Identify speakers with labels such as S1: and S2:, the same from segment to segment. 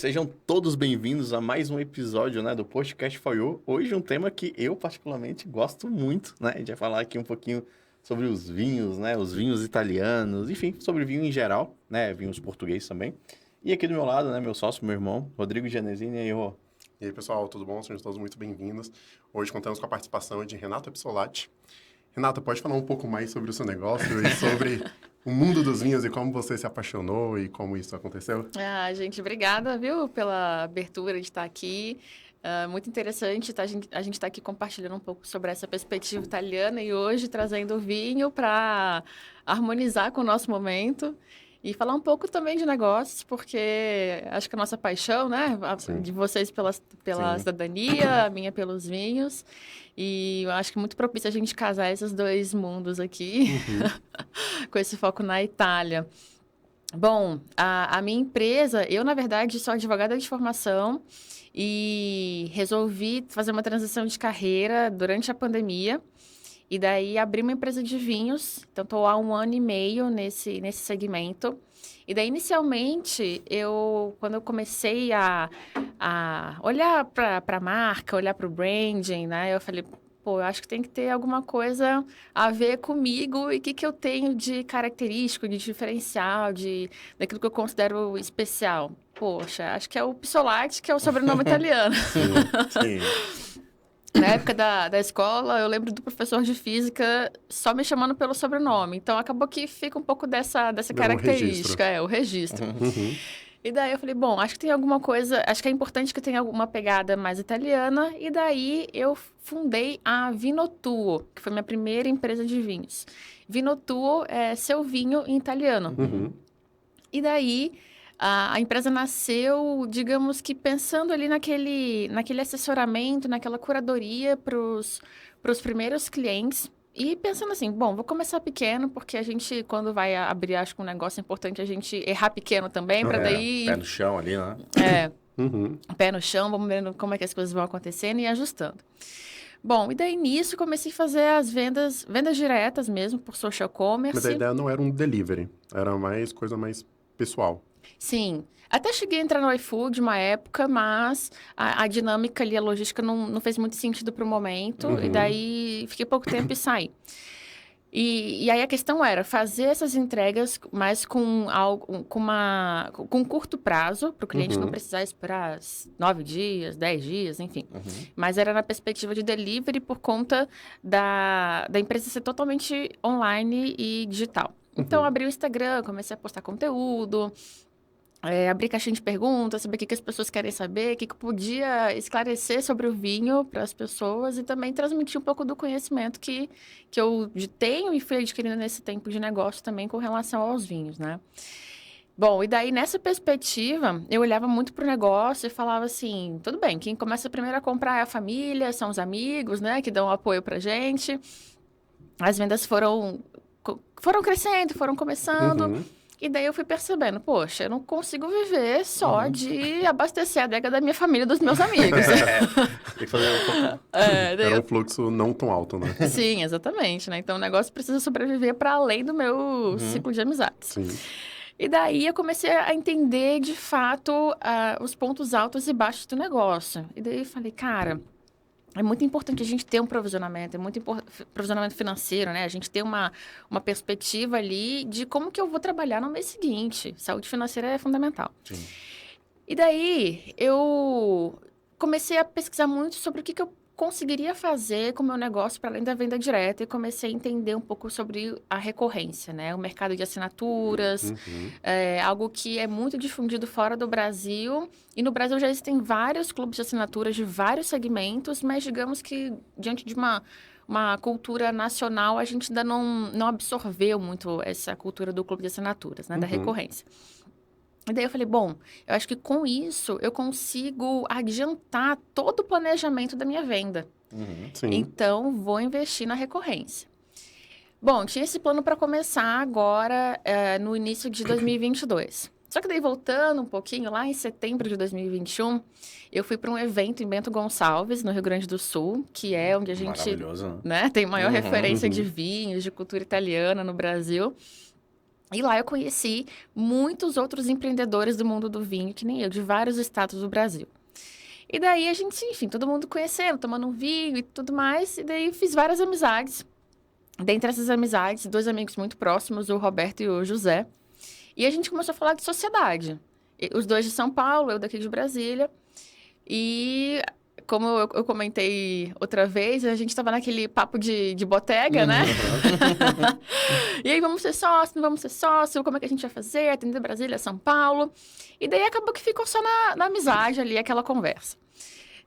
S1: Sejam todos bem-vindos a mais um episódio, né, do Podcast For You. Hoje um tema que eu particularmente gosto muito, né? A gente vai falar aqui um pouquinho sobre os vinhos, né, os vinhos italianos, enfim, sobre vinho em geral, né, vinhos portugueses também. E aqui do meu lado, né, meu sócio, meu irmão, Rodrigo Genesini. E aí, Rô?
S2: E aí, pessoal, tudo bom? Sejam todos muito bem-vindos. Hoje contamos com a participação de Renata Psolati. Renata, pode falar um pouco mais sobre o seu negócio e sobre o mundo dos vinhos e como você se apaixonou e como isso aconteceu?
S3: Gente, obrigada, viu, pela abertura de estar aqui. Muito interessante, tá? A gente está aqui compartilhando um pouco sobre essa perspectiva italiana e hoje trazendo o vinho para harmonizar com o nosso momento. E falar um pouco também de negócios, porque acho que a nossa paixão, né? De vocês pela cidadania, a minha pelos vinhos. E eu acho que é muito propício a gente casar esses dois mundos aqui, com esse foco na Itália. Bom, a minha empresa, eu, na verdade, sou advogada de formação e resolvi fazer uma transição de carreira durante a pandemia. E daí abri uma empresa de vinhos, então estou há 1 ano e meio nesse segmento. E daí, inicialmente, quando eu comecei a olhar para a marca, olhar para o branding, né? Eu falei, pô, eu acho que tem que ter alguma coisa a ver comigo e o que eu tenho de característico, de diferencial, daquilo que eu considero especial. Poxa, acho que é o Psolati, que é o sobrenome italiano.
S1: Sim.
S3: Na época da escola, eu lembro do professor de física só me chamando pelo sobrenome. Então, acabou que fica um pouco dessa característica, o registro. E daí eu falei, bom, acho que tem alguma coisa, acho que é importante que tenha alguma pegada mais italiana. E daí eu fundei a Vinotuo, que foi minha primeira empresa de vinhos. Vinotuo é seu vinho em italiano. E daí a empresa nasceu, digamos que pensando ali naquele assessoramento, naquela curadoria para os primeiros clientes. E pensando assim, bom, vou começar pequeno, porque a gente, quando vai abrir, acho que um negócio importante, a gente errar pequeno também, para daí...
S1: Pé no chão ali, né?
S3: Pé no chão, vamos vendo como é que as coisas vão acontecendo e ajustando. Bom, e daí nisso comecei a fazer as vendas diretas mesmo, por social commerce.
S2: Mas a ideia não era um delivery, era mais coisa mais pessoal.
S3: Sim. Até cheguei a entrar no iFood uma época, mas a dinâmica ali, a logística não fez muito sentido para o momento. E daí fiquei pouco tempo e saí. E aí a questão era fazer essas entregas, mas com curto prazo, para o cliente não precisar esperar 9 dias, 10 dias, enfim. Mas era na perspectiva de delivery por conta da empresa ser totalmente online e digital. Então, abri o Instagram, comecei a postar conteúdo, abrir caixinha de perguntas, saber o que as pessoas querem saber, o que eu podia esclarecer sobre o vinho para as pessoas e também transmitir um pouco do conhecimento que eu tenho e fui adquirindo nesse tempo de negócio também com relação aos vinhos, né? Bom, e daí nessa perspectiva, eu olhava muito para o negócio e falava assim, tudo bem, quem começa primeiro a comprar é a família, são os amigos, né, que dão apoio para gente. As vendas foram crescendo, foram começando... E daí eu fui percebendo, poxa, eu não consigo viver só de abastecer a adega da minha família e dos meus amigos.
S1: Tem que fazer um pouco...
S2: Era um fluxo não tão alto, né?
S3: Sim, exatamente, né? Então o negócio precisa sobreviver para além do meu ciclo de amizades.
S2: Sim.
S3: E daí eu comecei a entender, de fato, os pontos altos e baixos do negócio. E daí eu falei, cara... É muito importante a gente ter um provisionamento, provisionamento financeiro, né? A gente ter uma perspectiva ali de como que eu vou trabalhar no mês seguinte. Saúde financeira é fundamental.
S1: Sim.
S3: E daí, eu comecei a pesquisar muito sobre o que eu conseguiria fazer com o meu negócio para além da venda direta e comecei a entender um pouco sobre a recorrência, né? O mercado de assinaturas, algo que é muito difundido fora do Brasil. E no Brasil já existem vários clubes de assinaturas de vários segmentos, mas digamos que diante de uma cultura nacional, a gente ainda não absorveu muito essa cultura do clube de assinaturas, né? Da recorrência. E daí eu falei, bom, eu acho que com isso eu consigo adiantar todo o planejamento da minha venda.
S2: Sim.
S3: Então, vou investir na recorrência. Bom, tinha esse plano para começar agora, no início de 2022. Só que daí, voltando um pouquinho, lá em setembro de 2021, eu fui para um evento em Bento Gonçalves, no Rio Grande do Sul, que é onde a gente
S1: Maravilhoso,
S3: né, tem maior referência de vinhos, de cultura italiana no Brasil. E lá eu conheci muitos outros empreendedores do mundo do vinho, que nem eu, de vários estados do Brasil. E daí a gente, enfim, todo mundo conhecendo, tomando um vinho e tudo mais. E daí fiz várias amizades. Dentre essas amizades, 2 amigos muito próximos, o Roberto e o José. E a gente começou a falar de sociedade. Os 2 de São Paulo, eu daqui de Brasília. E como eu comentei outra vez, a gente estava naquele papo de botega, né? E aí, vamos ser sócio, não vamos ser sócio? Como é que a gente vai fazer? Atender Brasília, São Paulo. E daí acabou que ficou só na amizade ali, aquela conversa.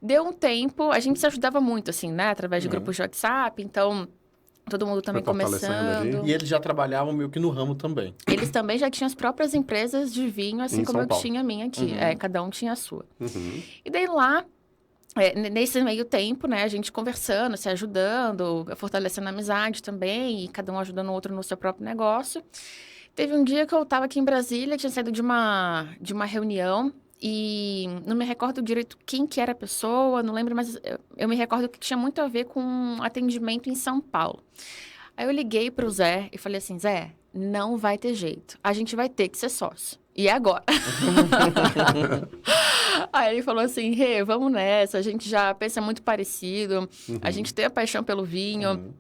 S3: Deu um tempo, a gente se ajudava muito, assim, né? Através de grupos de WhatsApp, então... Todo mundo também começando.
S1: E eles já trabalhavam meio que no ramo também.
S3: Eles também já tinham as próprias empresas de vinho, assim como eu tinha a minha aqui.
S1: Uhum.
S3: Cada um tinha a sua. E daí lá, nesse meio tempo, né, a gente conversando, se ajudando, fortalecendo a amizade também, e cada um ajudando o outro no seu próprio negócio. Teve um dia que eu estava aqui em Brasília, tinha saído de uma reunião, e não me recordo direito quem que era a pessoa, não lembro, mas eu me recordo que tinha muito a ver com atendimento em São Paulo. Aí eu liguei para o Zé e falei assim, Zé, não vai ter jeito, a gente vai ter que ser sócio. E é agora? Aí ele falou assim, Rê, vamos nessa, a gente já pensa muito parecido, a gente tem a paixão pelo vinho...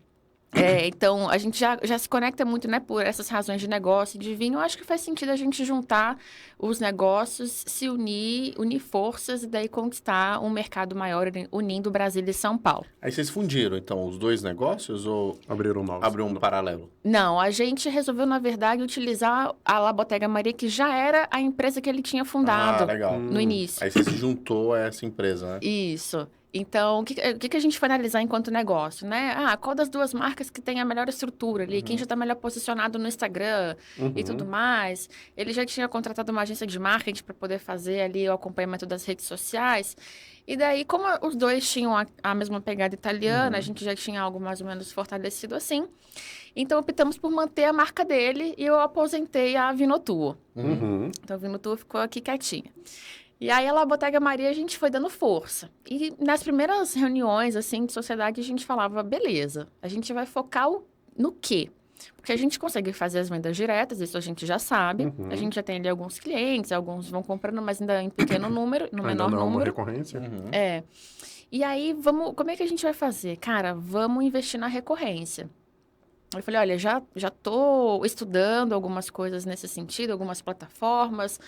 S3: Então, a gente já se conecta muito, né, por essas razões de negócio e de vinho. Eu acho que faz sentido a gente juntar os negócios, se unir forças e daí conquistar um mercado maior, unindo Brasília e São Paulo.
S1: Aí vocês fundiram, então, os 2 negócios ou
S2: abriram novos?
S1: Abriu um paralelo?
S3: Não, a gente resolveu, na verdade, utilizar a La Bottega Maria, que já era a empresa que ele tinha fundado no início.
S1: Aí você se juntou a essa empresa, né?
S3: Isso. Então, o que a gente foi analisar enquanto negócio, né? Qual das 2 marcas que tem a melhor estrutura ali? Quem já está melhor posicionado no Instagram e tudo mais? Ele já tinha contratado uma agência de marketing para poder fazer ali o acompanhamento das redes sociais. E daí, como os 2 tinham a mesma pegada italiana, a gente já tinha algo mais ou menos fortalecido assim. Então, optamos por manter a marca dele e eu aposentei a Vinotuo. Então, a Vinotuo ficou aqui quietinha. E aí, a La Bottega Maria, a gente foi dando força. E nas primeiras reuniões, assim, de sociedade, a gente falava, beleza, a gente vai focar no quê? Porque a gente consegue fazer as vendas diretas, isso a gente já sabe. A gente já tem ali alguns clientes, alguns vão comprando, mas ainda em pequeno número, no menor número.
S2: Uma recorrência.
S3: E aí, como é que a gente vai fazer? Cara, vamos investir na recorrência. Eu falei, olha, já estou estudando algumas coisas nesse sentido, algumas plataformas,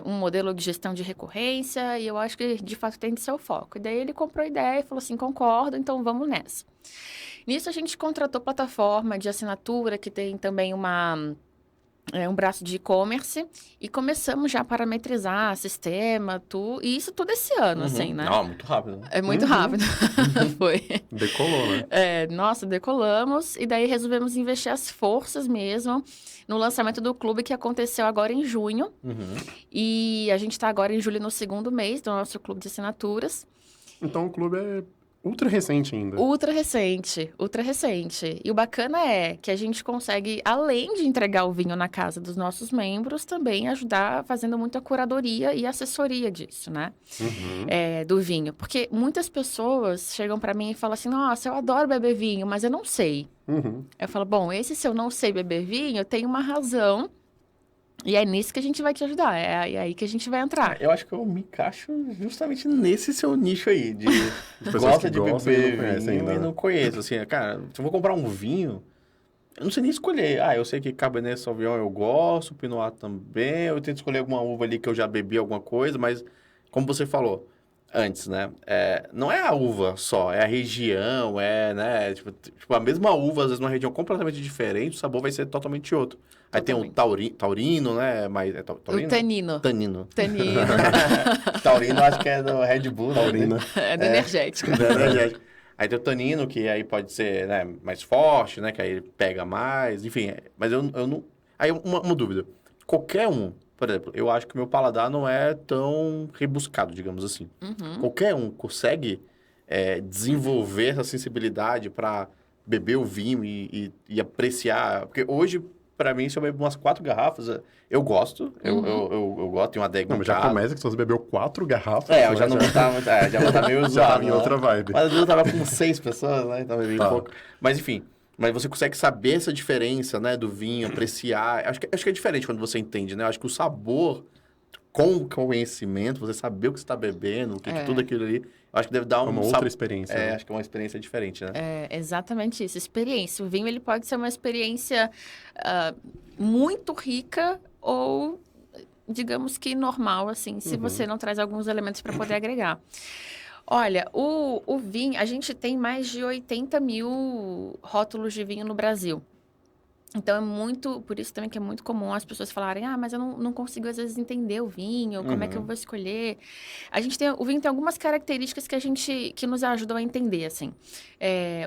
S3: um modelo de gestão de recorrência, e eu acho que, de fato, tem que ser o foco. E daí ele comprou a ideia e falou assim, concordo, então vamos nessa. Nisso, a gente contratou plataforma de assinatura, que tem também um braço de e-commerce, e começamos já a parametrizar sistema, e isso todo esse ano, assim, né?
S1: Não, muito rápido.
S3: É muito rápido. Foi.
S2: Decolou, né?
S3: Nossa, decolamos, e daí resolvemos investir as forças mesmo no lançamento do clube, que aconteceu agora em junho. E a gente está agora em julho, no 2º mês do nosso clube de assinaturas.
S2: Então, o clube é ultra recente ainda.
S3: Ultra recente. E o bacana é que a gente consegue, além de entregar o vinho na casa dos nossos membros, também ajudar fazendo muita curadoria e assessoria disso, né? Do vinho. Porque muitas pessoas chegam para mim e falam assim, nossa, eu adoro beber vinho, mas eu não sei. Eu falo, bom, se eu não sei beber vinho, tem uma razão. E é nisso que a gente vai te ajudar, é aí que a gente vai entrar.
S1: Eu acho que eu me encaixo justamente nesse seu nicho aí, de gosta de beber vinho e não conheço. Assim, cara, se eu vou comprar um vinho, eu não sei nem escolher. Eu sei que Cabernet Sauvignon eu gosto, Pinot Noir também, eu tento escolher alguma uva ali que eu já bebi alguma coisa, mas como você falou antes, né, não é a uva só, é a região, né, tipo a mesma uva, às vezes numa região completamente diferente, o sabor vai ser totalmente outro. Aí tem o taurino, né? Mas taurino?
S3: O tanino.
S1: Tanino.
S3: Taurino
S1: acho que é do Red Bull.
S2: Taurino.
S3: É do energético.
S1: Aí tem o tanino, que aí pode ser, né, mais forte, né? Que aí ele pega mais, enfim. Mas eu não... Aí uma dúvida. Qualquer um, por exemplo, eu acho que o meu paladar não é tão rebuscado, digamos assim. Qualquer um consegue desenvolver essa sensibilidade para beber o vinho e apreciar. Porque hoje... Pra mim, se eu bebo umas 4 garrafas, eu gosto. Eu gosto, tenho uma adega.
S2: Não, mas já começa que se você bebeu 4 garrafas...
S1: eu já não vou estar... já vou estar meio zoado.
S2: Já tava em outra vibe.
S1: Mas eu tava com 6 pessoas, né? Então bebi pouco. Mas, enfim, Mas você consegue saber essa diferença, né, do vinho, apreciar. Acho que é diferente quando você entende, né? Acho que o sabor, com o conhecimento, você saber o que você está bebendo, tudo aquilo ali, eu acho que deve dar
S2: É uma outra experiência. né?
S1: Acho que é uma experiência diferente, né?
S3: É exatamente isso, experiência. O vinho ele pode ser uma experiência muito rica ou, digamos que normal, assim, se você não traz alguns elementos para poder agregar. Olha, o vinho, a gente tem mais de 80 mil rótulos de vinho no Brasil. Então, por isso também que é muito comum as pessoas falarem, mas eu não consigo, às vezes, entender o vinho, como é que eu vou escolher. O vinho tem algumas características que nos ajudam a entender, assim.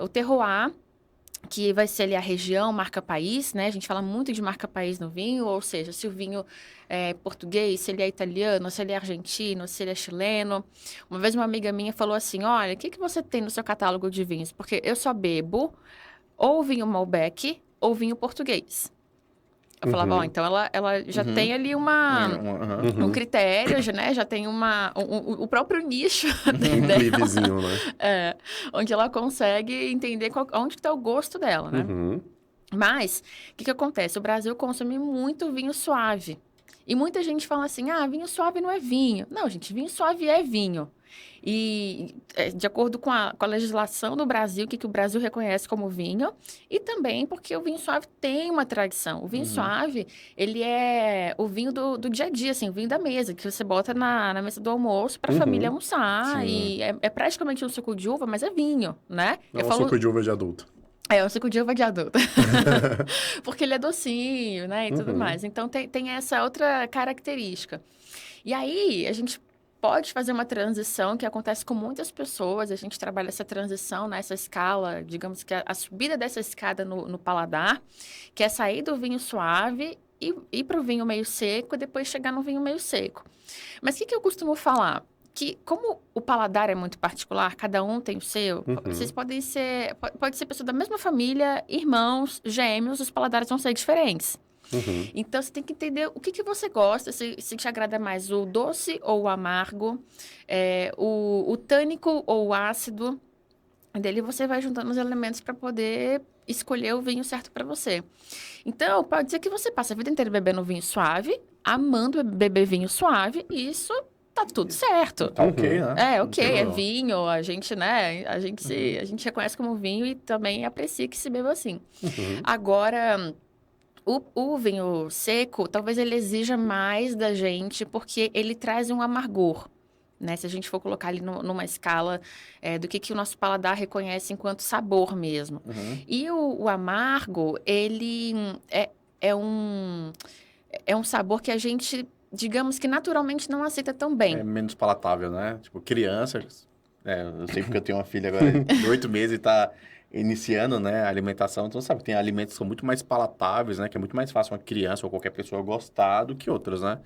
S3: O terroir, que vai ser ali a região, marca-país, né? A gente fala muito de marca-país no vinho, ou seja, se o vinho é português, se ele é italiano, se ele é argentino, se ele é chileno. Uma vez uma amiga minha falou assim, olha, o que você tem no seu catálogo de vinhos? Porque eu só bebo ou vinho Malbec ou vinho português. Eu falava, ó, então ela já tem ali um critério, né? Já tem o próprio nicho
S2: Um clivezinho, né?
S3: onde ela consegue entender onde está o gosto dela, né? Mas, o que acontece? O Brasil consome muito vinho suave. E muita gente fala assim, vinho suave não é vinho. Não, gente, vinho suave é vinho. E de acordo com a legislação do Brasil, o que o Brasil reconhece como vinho, e também porque o vinho suave tem uma tradição. O vinho suave, ele é o vinho do dia a dia, assim, o vinho da mesa, que você bota na mesa do almoço para a família almoçar.
S1: Sim.
S3: E é praticamente um suco de uva, mas é vinho, né?
S2: É um suco de uva de adulto.
S3: É um suco de uva de adulto. Porque ele é docinho, né? E tudo mais. Então, tem essa outra característica. E aí, a gente pode fazer uma transição que acontece com muitas pessoas. A gente trabalha essa transição nessa escala, digamos que a subida dessa escada no paladar, que é sair do vinho suave e ir para o vinho meio seco e depois chegar no vinho meio seco. Mas o que eu costumo falar? Que como o paladar é muito particular, cada um tem o seu, vocês podem ser... Pode ser pessoa da mesma família, irmãos, gêmeos, os paladares vão ser diferentes. Então, você tem que entender o que você gosta, se te agrada mais o doce ou o amargo, o tânico ou o ácido. Dele você vai juntando os elementos para poder escolher o vinho certo para você. Então, pode ser que você passe a vida inteira bebendo vinho suave, amando beber vinho suave, e isso tá tudo certo.
S1: Tá ok, né?
S3: Ok, é vinho, a gente, né? A gente reconhece como vinho e também aprecia que se beba assim. Agora, o vinho seco, talvez ele exija mais da gente, porque ele traz um amargor, né? Se a gente for colocar ali numa escala do que o nosso paladar reconhece enquanto sabor mesmo. E o amargo, ele é um sabor que a gente, digamos que naturalmente não aceita tão bem.
S1: É menos palatável, né? Tipo, crianças... eu sei porque eu tenho uma filha agora de 8 meses e tá iniciando, né, a alimentação. Então, sabe, tem alimentos que são muito mais palatáveis, né? Que é muito mais fácil uma criança ou qualquer pessoa gostar do que outros, né?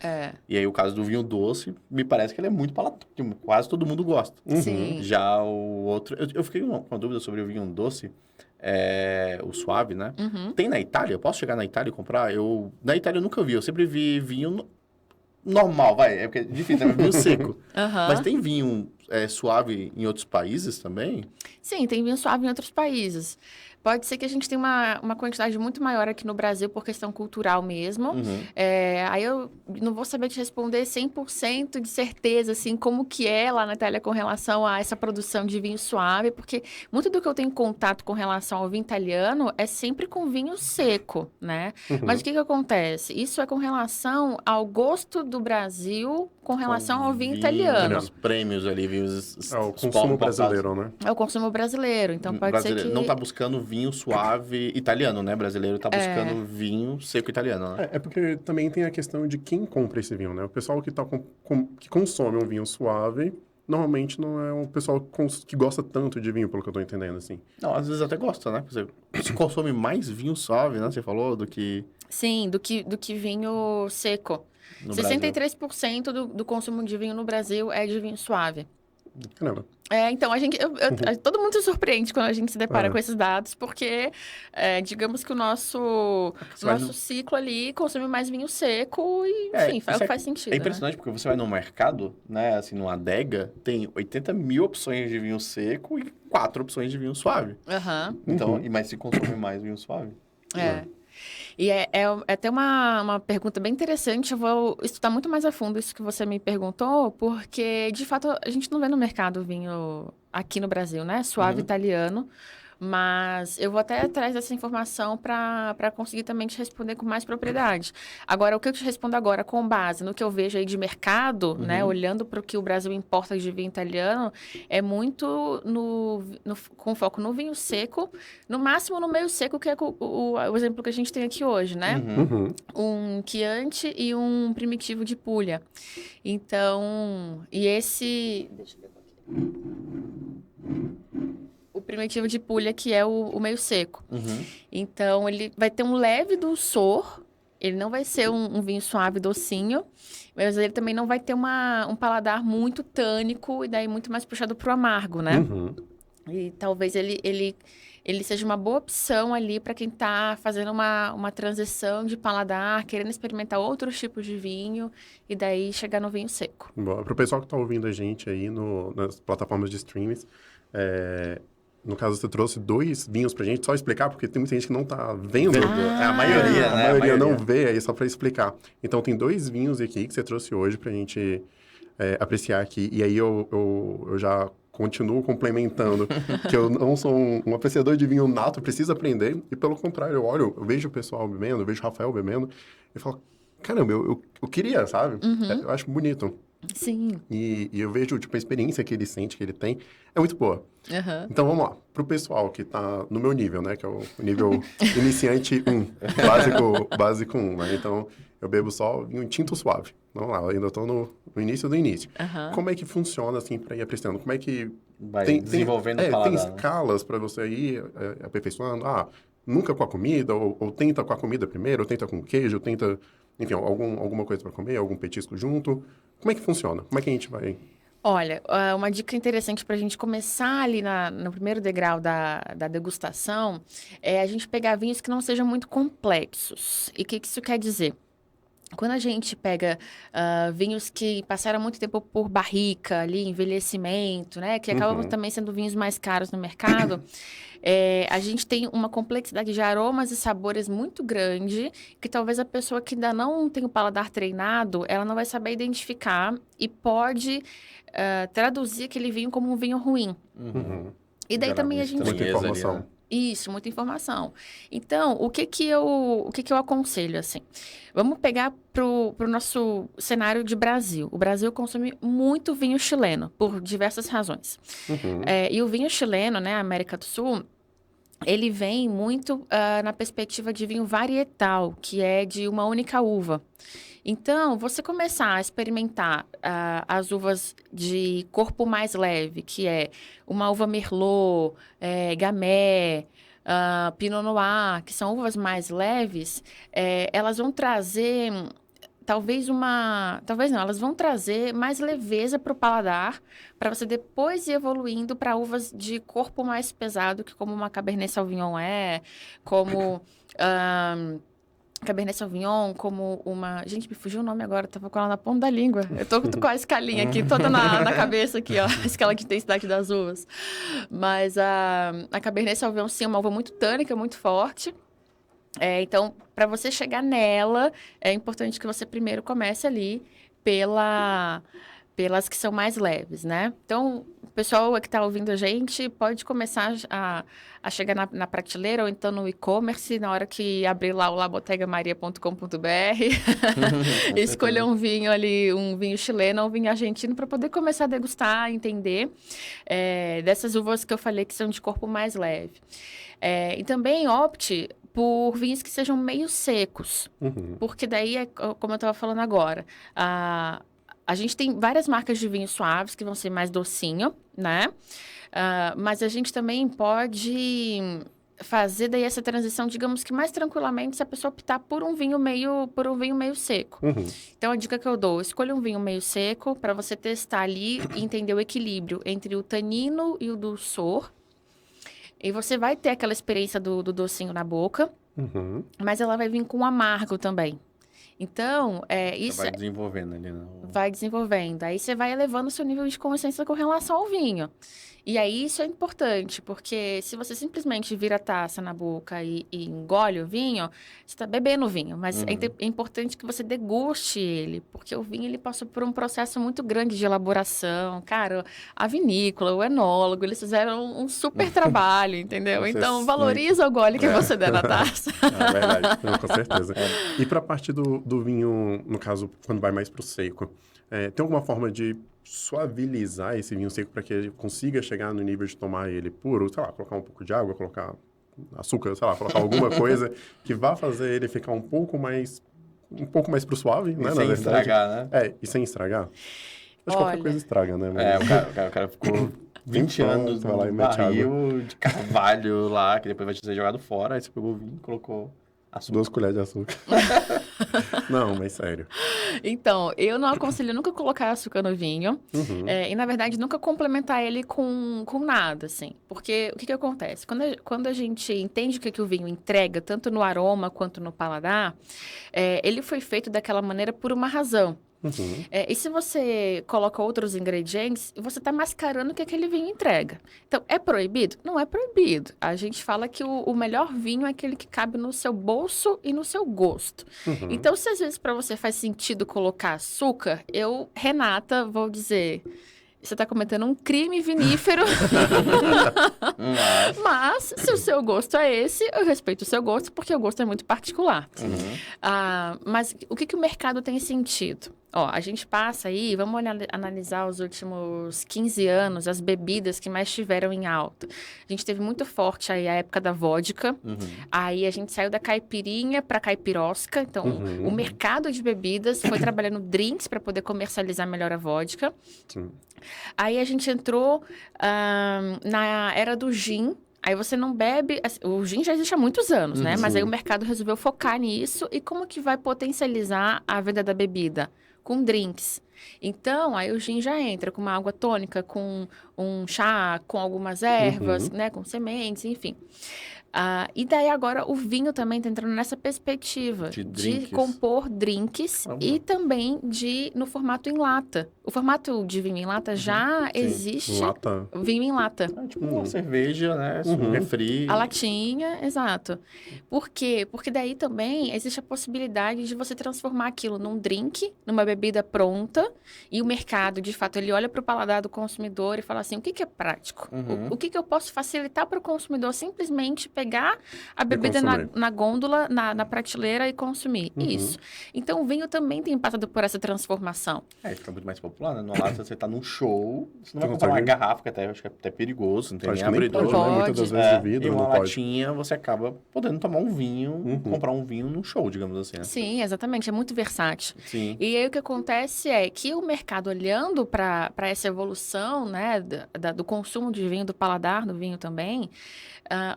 S1: E aí, o caso do vinho doce, me parece que ele é muito palatável. Quase todo mundo gosta.
S3: Sim.
S1: Já o outro... Eu fiquei com uma dúvida sobre o vinho doce. O suave, né? Tem na Itália? Eu posso chegar na Itália e comprar? Na Itália eu nunca vi. Eu sempre vi vinho normal, vai. Porque é difícil, né? Vinho seco. Mas tem vinho suave em outros países também?
S3: Sim, tem vinho suave em outros países. Pode ser que a gente tenha uma quantidade muito maior aqui no Brasil por questão cultural mesmo. Aí eu não vou saber te responder 100% de certeza, assim, como que é lá na Itália com relação a essa produção de vinho suave, porque muito do que eu tenho contato com relação ao vinho italiano é sempre com vinho seco, né? Mas o que acontece? Isso é com relação ao gosto do Brasil com relação ao vinho italiano.
S1: Os prêmios ali, vinhos...
S2: É o consumo brasileiro, né?
S3: É o consumo brasileiro, então pode ser que...
S1: Não tá buscando vinho suave italiano, né? Brasileiro tá buscando vinho seco italiano, né?
S2: É porque também tem a questão de quem compra esse vinho, né? O pessoal que consome um vinho suave, normalmente não é um pessoal que gosta tanto de vinho, pelo que eu tô entendendo, assim.
S1: Não, às vezes até gosta, né? Você consome mais vinho suave, né? Você falou, do que...
S3: Sim, do que vinho seco. 63% do consumo de vinho no Brasil é de vinho suave.
S2: Caramba.
S3: Então, todo mundo se surpreende quando a gente se depara
S2: É.
S3: com esses dados, porque digamos que o nosso
S1: Você vai no-
S3: ciclo ali consome mais vinho seco e, enfim,
S1: isso
S3: faz sentido,
S1: É
S3: né?
S1: impressionante porque você vai no mercado, né, assim, numa adega, tem 80 mil opções de vinho seco e 4 opções de vinho suave.
S3: Aham.
S1: Então, mas se consome mais vinho suave.
S3: É. E é até uma pergunta bem interessante. Eu vou estudar muito mais a fundo isso que você me perguntou, porque, de fato, a gente não vê no mercado vinho aqui no Brasil, né? Suave italiano. Mas eu vou até atrás dessa informação para conseguir também te responder com mais propriedade. Agora, o que eu te respondo agora, com base no que eu vejo aí de mercado, né? Olhando para o que o Brasil importa de vinho italiano, é muito com foco no vinho seco, no máximo no meio seco, que é o exemplo que a gente tem aqui hoje, né?
S2: Uhum.
S3: Um Chianti e um Primitivo de Puglia. Então, e esse... Deixa eu ver aqui. O Primitivo de Puglia, que é o meio seco. Então, ele vai ter um leve dulçor, ele não vai ser um vinho suave, docinho, mas ele também não vai ter um paladar muito tânico e daí muito mais puxado pro amargo, né?
S2: Uhum.
S3: E talvez ele seja uma boa opção ali para quem está fazendo uma transição de paladar, querendo experimentar outros tipos de vinho e daí chegar no vinho seco.
S2: Bom, para o pessoal que está ouvindo a gente aí nas plataformas de streams, no caso, você trouxe 2 vinhos pra gente, só explicar, porque tem muita gente que não tá vendo.
S1: É a maioria,
S2: A
S1: né?
S2: maioria não vê, aí só pra explicar. Então, tem 2 vinhos aqui que você trouxe hoje pra gente apreciar aqui. E aí, eu já continuo complementando, que eu não sou um apreciador de vinho nato, eu preciso aprender. E, pelo contrário, eu vejo o pessoal bebendo, eu vejo o Rafael bebendo, e falo, caramba, eu queria, sabe? Eu acho bonito.
S3: Sim.
S2: E eu vejo, tipo, a experiência que ele sente, que ele tem, é muito boa.
S3: Aham.
S2: Então, vamos lá. Pro pessoal que tá no meu nível, né? Que é o nível iniciante 1. Básico 1, né? Então, eu bebo só vinho tinto suave. Vamos lá, eu ainda tô no início do início.
S3: Aham.
S2: Como é que funciona, assim, pra ir apreciando? Como é que...
S1: Vai desenvolvendo o
S2: tem
S1: paladar, né?
S2: escalas pra você ir aperfeiçoando? Nunca com a comida, ou tenta com a comida primeiro, ou tenta com queijo, ou tenta... Enfim, alguma coisa pra comer, algum petisco junto. Como é que funciona? Como é que a gente vai...
S3: Olha, uma dica interessante para a gente começar ali no primeiro degrau da degustação é a gente pegar vinhos que não sejam muito complexos. E o que isso quer dizer? Quando a gente pega vinhos que passaram muito tempo por barrica, ali, envelhecimento, né? Que acabam também sendo vinhos mais caros no mercado. A gente tem uma complexidade de aromas e sabores muito grande, que talvez a pessoa que ainda não tem o paladar treinado, ela não vai saber identificar e pode traduzir aquele vinho como um vinho ruim. E daí também a gente...
S2: Muita informação.
S3: Isso, muita informação. Então, o que que eu aconselho, assim? Vamos pegar pro nosso cenário de Brasil. O Brasil consome muito vinho chileno, por diversas razões. E o vinho chileno, né, América do Sul, ele vem muito na perspectiva de vinho varietal, que é de uma única uva. Então, você começar a experimentar as uvas de corpo mais leve, que é uma uva Merlot, Gamay, Pinot Noir, que são uvas mais leves, elas vão trazer, talvez não, elas vão trazer mais leveza para o paladar, para você depois ir evoluindo para uvas de corpo mais pesado, que como uma Cabernet Sauvignon como... Cabernet Sauvignon, como uma... Gente, me fugiu o nome agora, tava com ela na ponta da língua. Eu tô com a escalinha aqui, toda na cabeça aqui, ó. A escala de intensidade das uvas. Mas a Cabernet Sauvignon, sim, é uma uva muito tânica, muito forte. Então, para você chegar nela, é importante que você primeiro comece ali pelas que são mais leves, né? Então, o pessoal que está ouvindo a gente pode começar a chegar na prateleira ou então no e-commerce, na hora que abrir lá o labotegamaria.com.br, escolher um vinho ali, um vinho chileno ou um vinho argentino para poder começar a degustar, entender dessas uvas que eu falei que são de corpo mais leve. E também opte por vinhos que sejam meio secos, porque daí, como eu estava falando agora, a gente tem várias marcas de vinhos suaves que vão ser mais docinho, né? Mas a gente também pode fazer daí essa transição, digamos que mais tranquilamente, se a pessoa optar por um vinho meio seco. Então, a dica que eu dou, escolha um vinho meio seco para você testar ali e entender o equilíbrio entre o tanino e o dulçor. E você vai ter aquela experiência do docinho na boca, mas ela vai vir com amargo também. Então, isso
S1: Vai desenvolvendo ali, né?
S3: vai desenvolvendo. Aí você vai elevando o seu nível de consciência com relação ao vinho. E aí isso é importante, porque se você simplesmente vira a taça na boca e engole o vinho, você está bebendo o vinho. Mas é importante que você deguste ele, porque o vinho ele passou por um processo muito grande de elaboração. Cara, a vinícola, o enólogo, eles fizeram um super trabalho, entendeu? Então, valoriza o gole que você der na taça.
S2: É verdade, não, com certeza. E para a parte do vinho, no caso, quando vai mais para o seco, tem alguma forma de suavizar esse vinho seco para que ele consiga chegar no nível de tomar ele puro? Sei lá, colocar um pouco de água, colocar açúcar, sei lá, colocar alguma coisa que vá fazer ele ficar um pouco mais pro suave, né, na verdade.
S1: Sem estragar, né?
S2: E sem estragar. Acho que qualquer coisa estraga, né?
S1: Mas... o cara ficou 20 anos
S2: vai lá e
S1: no
S2: mete
S1: barril de carvalho lá, que depois vai ser jogado fora, aí você pegou o vinho e colocou açúcar.
S2: 2 colheres de açúcar. Não, mas sério.
S3: Então, eu não aconselho nunca colocar açúcar no vinho. E, na verdade, nunca complementar ele com nada, assim. Porque o que acontece? Quando a gente entende o que o vinho entrega, tanto no aroma quanto no paladar, ele foi feito daquela maneira por uma razão. E se você coloca outros ingredientes, você está mascarando o que aquele vinho entrega. Então, é proibido? Não é proibido. A gente fala que o melhor vinho é aquele que cabe no seu bolso e no seu gosto. Então, se às vezes para você faz sentido colocar açúcar, Renata, vou dizer... Você está cometendo um crime vinífero. Mas, se o seu gosto é esse, eu respeito o seu gosto, porque o gosto é muito particular. Mas o que o mercado tem sentido? Ó, a gente passa aí, vamos analisar os últimos 15 anos, as bebidas que mais estiveram em alta. A gente teve muito forte aí a época da vodka. Aí a gente saiu da caipirinha para caipirosca. Então, o mercado de bebidas foi trabalhando drinks para poder comercializar melhor a vodka. Aí a gente entrou na era do gin. Aí você não bebe... O gin já existe há muitos anos, né? Mas aí o mercado resolveu focar nisso. E como que vai potencializar a venda da bebida? Com drinks. Então, aí o gin já entra com uma água tônica, com um chá, com algumas ervas, né? Com sementes, enfim. E daí agora o vinho também está entrando nessa perspectiva de compor drinks e também no formato em lata. O formato de vinho em lata já existe.
S2: Lata?
S3: Vinho em lata.
S1: Tipo uma cerveja, né? Refri.
S3: A latinha, exato. Por quê? Porque daí também existe a possibilidade de você transformar aquilo num drink, numa bebida pronta, e o mercado, de fato, ele olha para o paladar do consumidor e fala assim, o que é prático? O que eu posso facilitar para o consumidor simplesmente pegar a bebida na gôndola, na prateleira e consumir. Isso. Então, o vinho também tem passado por essa transformação.
S1: Fica muito mais popular, né? Numa lata, você tá num show, você não vai comprar uma garrafa, que acho que é até perigoso, não tem nem abridor.
S2: Pode, né? Muitas das vezes de vidro,
S1: e uma
S2: não pode.
S1: latinha, você acaba podendo tomar um vinho, comprar um vinho num show, digamos assim. Né?
S3: Sim, exatamente. É muito versátil.
S1: Sim.
S3: E aí, o que acontece é que o mercado, olhando para essa evolução, né, do consumo de vinho, do paladar do vinho também,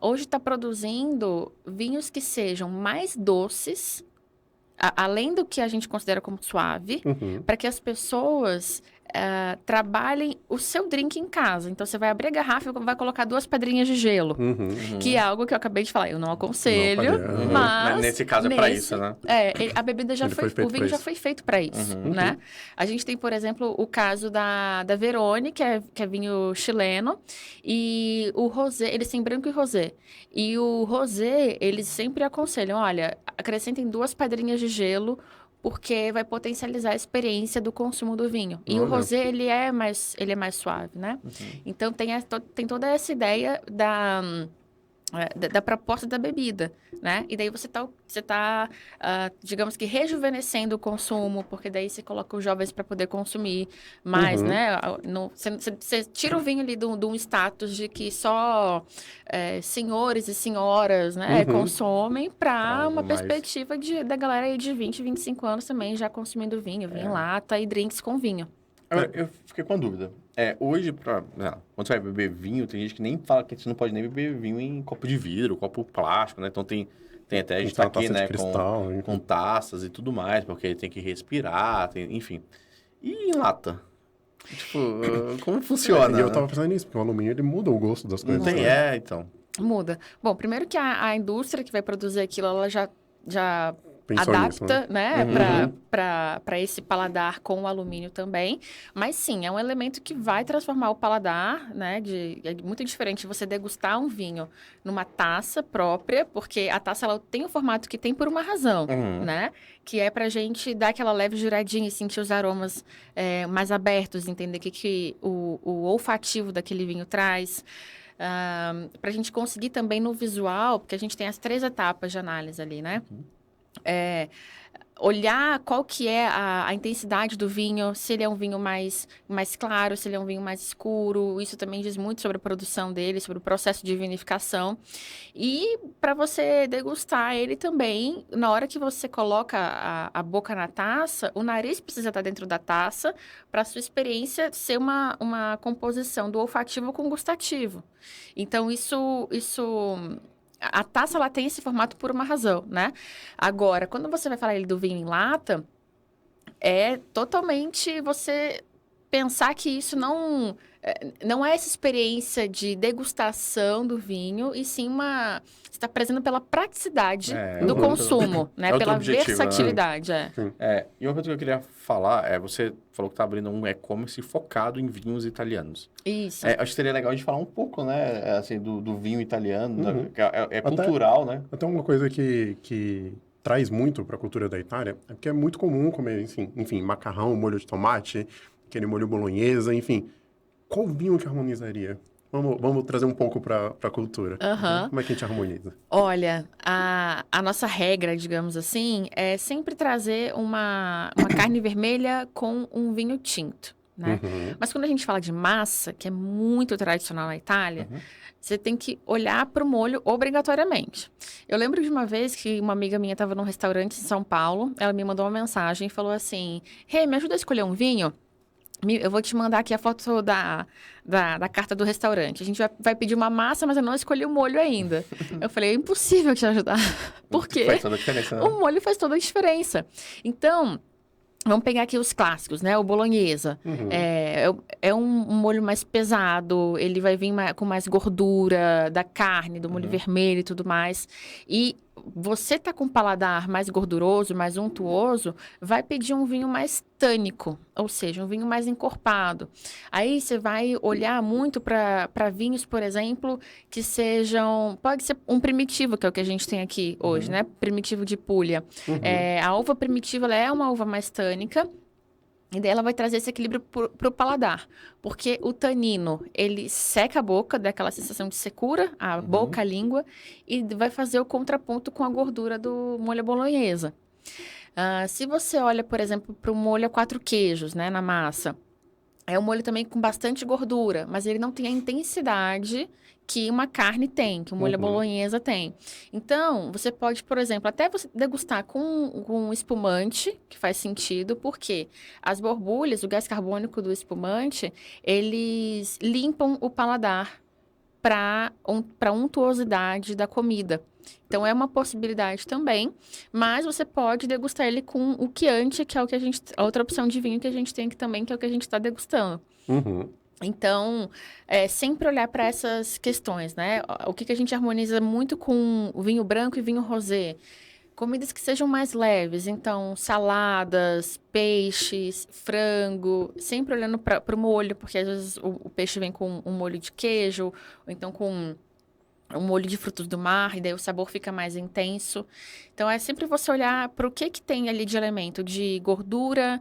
S3: hoje está produzindo vinhos que sejam mais doces, além do que a gente considera como suave, para que as pessoas trabalhem o seu drink em casa. Então, você vai abrir a garrafa e vai colocar 2 pedrinhas de gelo, que é algo que eu acabei de falar. Eu não aconselho, mas
S1: nesse caso é para isso, né?
S3: A bebida já o vinho já foi feito para isso, né? A gente tem, por exemplo, o caso da Verone, que é vinho chileno, e o rosé, eles têm branco e rosé. E o rosé, eles sempre aconselham, olha, acrescentem 2 pedrinhas de gelo, porque vai potencializar a experiência do consumo do vinho. E o rosé, ele é mais suave, né? Então, tem toda essa ideia da proposta da bebida, né? E daí você tá digamos que rejuvenescendo o consumo, porque daí você coloca os jovens para poder consumir mais, né? Você tira o vinho ali de um status de que só senhores e senhoras, né, consomem, para uma perspectiva da galera aí de 20, 25 anos também já consumindo vinho em lata e drinks com vinho.
S1: Eu fiquei com a dúvida. Hoje, quando você vai beber vinho, tem gente que nem fala que a gente não pode nem beber vinho em copo de vidro, copo plástico, né? Então tem até, a gente tá aqui, né,
S2: cristal,
S1: com taças e tudo mais, porque tem que respirar, enfim. E em lata? Tipo, como funciona?
S2: E eu tava pensando nisso, porque o alumínio, ele muda o gosto das coisas.
S1: Não tem,
S2: né?
S1: então.
S3: Muda. Bom, primeiro que a indústria que vai produzir aquilo, ela já
S2: Pensou
S3: adapta,
S2: nisso,
S3: né,
S1: Uhum.
S3: para esse paladar com o alumínio também. Mas sim, é um elemento que vai transformar o paladar, né? É muito diferente você degustar um vinho numa taça própria, porque a taça ela tem o formato que tem por uma razão,
S1: Uhum.
S3: né? Que é pra gente dar aquela leve giradinha e sentir os aromas mais abertos, entender que o olfativo daquele vinho traz. Para a gente conseguir também no visual, porque a gente tem as 3 etapas de análise ali, né? Olhar qual que é a intensidade do vinho, se ele é um vinho mais claro, se ele é um vinho mais escuro. Isso também diz muito sobre a produção dele, sobre o processo de vinificação. E para você degustar ele também, na hora que você coloca a boca na taça, o nariz precisa estar dentro da taça para a sua experiência ser uma composição do olfativo com gustativo. Então, a taça, ela tem esse formato por uma razão, né? Agora, quando você vai falar ele do vinho em lata, é totalmente você pensar que isso não é essa experiência de degustação do vinho, e sim você está prezando pela praticidade do consumo, né?
S1: outro
S3: Pela
S1: objetivo, né?
S3: versatilidade,
S1: E uma coisa que eu queria falar você falou que tá abrindo um e-commerce focado em vinhos italianos.
S3: Isso.
S1: Acho que seria legal a gente falar um pouco, né, assim, do vinho italiano,
S2: Uhum.
S1: que é cultural, né?
S2: Até uma coisa que traz muito para a cultura da Itália é porque é muito comum comer, enfim, macarrão, molho de tomate, aquele molho bolonhesa, enfim. Qual vinho que harmonizaria? Vamos trazer um pouco para a cultura.
S3: Aham.
S2: Como é que a gente harmoniza?
S3: Olha, a nossa regra, digamos assim, é sempre trazer uma carne vermelha com um vinho tinto, né?
S2: Uhum.
S3: Mas quando a gente fala de massa, que é muito tradicional na Itália, você tem que olhar para o molho obrigatoriamente. Eu lembro de uma vez que uma amiga minha estava num restaurante em São Paulo, ela me mandou uma mensagem e falou assim: Hey, me ajuda a escolher um vinho? Eu vou te mandar aqui a foto da carta do restaurante. A gente vai pedir uma massa, mas eu não escolhi o molho ainda. Eu falei, é impossível te ajudar. Por quê?
S1: Faz toda a diferença, né?
S3: O molho faz toda a diferença. Então, vamos pegar aqui os clássicos, né? O bolonhesa.
S2: Uhum.
S3: É um molho mais pesado, ele vai vir com mais gordura da carne, do molho vermelho e tudo mais. E você tá com um paladar mais gorduroso, mais untuoso, vai pedir um vinho mais tânico, ou seja, um vinho mais encorpado. Aí você vai olhar muito para vinhos, por exemplo, que sejam... Pode ser um primitivo, que é o que a gente tem aqui hoje, né? Primitivo de Puglia. A uva primitiva, ela é uma uva mais tânica, e daí ela vai trazer esse equilíbrio para o paladar. Porque o tanino, ele seca a boca, dá aquela sensação de secura, a boca, a língua, e vai fazer o contraponto com a gordura do molho bolonhesa. Se você olha, por exemplo, para o molho a 4 queijos, né, na massa, é um molho também com bastante gordura, mas ele não tem a intensidade que uma carne tem, que o molho bolonhesa tem. Então, você pode, por exemplo, até você degustar com espumante, que faz sentido, porque as borbulhas, o gás carbônico do espumante, eles limpam o paladar para a untuosidade da comida. Então, é uma possibilidade também, mas você pode degustar ele com o Chianti, que é a outra opção de vinho que a gente tem aqui também, que é o que a gente está degustando. Então, sempre olhar para essas questões, né? O que a gente harmoniza muito com o vinho branco e vinho rosé? Comidas que sejam mais leves, então saladas, peixes, frango, sempre olhando para o molho, porque às vezes o peixe vem com um molho de queijo, ou então com um molho de frutos do mar, e daí o sabor fica mais intenso. Então, é sempre você olhar para o que tem ali de elemento de gordura,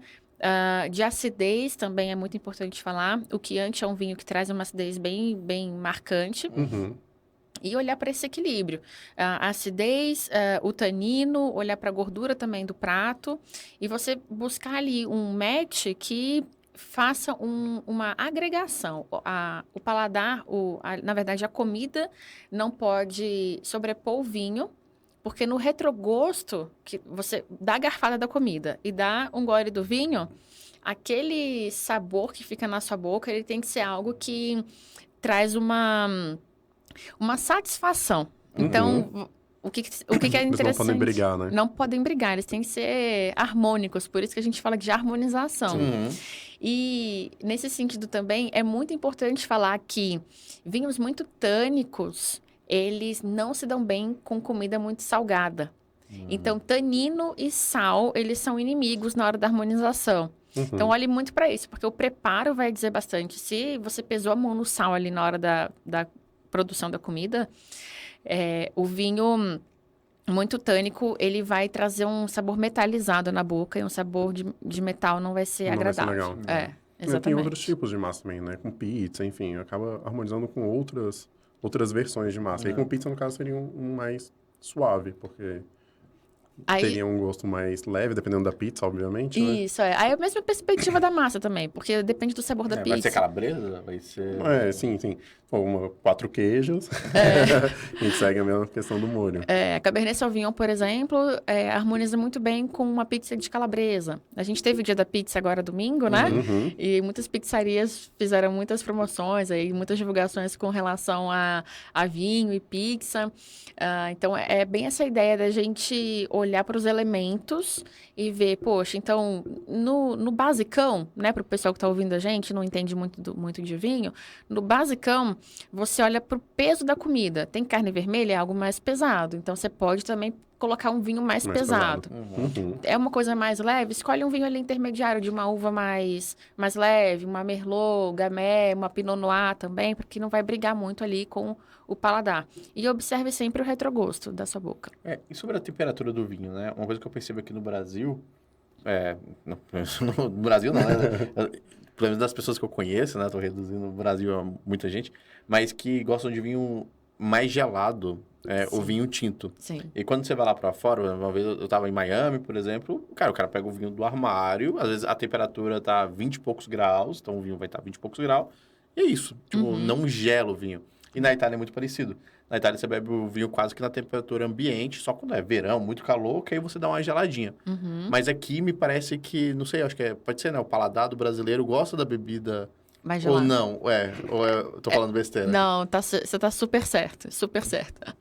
S3: de acidez, também é muito importante falar. O Chianti é um vinho que traz uma acidez bem, bem marcante. E olhar para esse equilíbrio. A acidez, o tanino, olhar para a gordura também do prato. E você buscar ali um match que faça uma agregação. O paladar, na verdade, a comida não pode sobrepor o vinho, porque no retrogosto, que você dá a garfada da comida e dá um gole do vinho, aquele sabor que fica na sua boca, ele tem que ser algo que traz uma satisfação. Então, o que é
S2: Eles
S3: interessante...
S2: não podem brigar, né?
S3: Não podem brigar, eles têm que ser harmônicos, por isso que a gente fala de harmonização.
S1: Uhum.
S3: E nesse sentido também, é muito importante falar que vinhos muito tânicos, eles não se dão bem com comida muito salgada. Então, tanino e sal, eles são inimigos na hora da harmonização. Então, olhe muito para isso, porque o preparo vai dizer bastante. Se você pesou a mão no sal ali na hora da produção da comida, o vinho muito tânico, ele vai trazer um sabor metalizado na boca e um sabor de metal não vai ser
S2: Não vai ser
S3: agradável.
S2: legal.
S3: É,
S2: Tem
S3: exatamente.
S2: outros tipos de massa também, né? Com pizza, enfim, acaba harmonizando com outras versões de massa. E com pizza, no caso, seria um mais suave, porque teria um gosto mais leve, dependendo da pizza, obviamente, né?
S3: Isso, Aí é a mesma perspectiva da massa também, porque depende do sabor da pizza.
S1: Vai ser calabresa? Vai ser...
S2: Sim. Quatro queijos. A gente segue a mesma questão do molho.
S3: A Cabernet Sauvignon, por exemplo, harmoniza muito bem com uma pizza de calabresa. A gente teve o dia da pizza agora domingo, né? E muitas pizzarias fizeram muitas promoções, aí, muitas divulgações com relação a vinho e pizza. Então, é bem essa ideia da gente olhar para os elementos e ver, poxa, então, no basicão, né, para o pessoal que está ouvindo a gente, não entende muito de vinho, no basicão, você olha para o peso da comida. Tem carne vermelha, é algo mais pesado. Então, você pode também colocar um vinho mais pesado. É uma coisa mais leve, escolhe um vinho ali intermediário, de uma uva mais leve, uma Merlot, Gamay, uma Pinot Noir também, porque não vai brigar muito ali com o paladar. E observe sempre o retrogosto da sua boca.
S1: E sobre a temperatura do vinho, né? Uma coisa que eu percebo aqui no Brasil... no Brasil não, né? Pelo menos das pessoas que eu conheço, né? Tô reduzindo o Brasil a muita gente. Mas que gostam de vinho mais gelado, o vinho tinto.
S3: Sim.
S1: E quando você vai lá pra fora, uma vez eu tava em Miami, por exemplo, o cara pega o vinho do armário, às vezes a temperatura tá 20 e poucos graus, então o vinho vai estar 20 e poucos graus, e é isso. Tipo, não gela o vinho. E na Itália é muito parecido. Na Itália você bebe o vinho quase que na temperatura ambiente, só quando é verão, muito calor, que aí você dá uma geladinha. Mas aqui me parece que, não sei, acho que pode ser, né? O paladar do brasileiro gosta da bebida...
S3: Mais gelado.
S1: Ou não, eu tô falando besteira.
S3: Não, você tá super certo, super certa.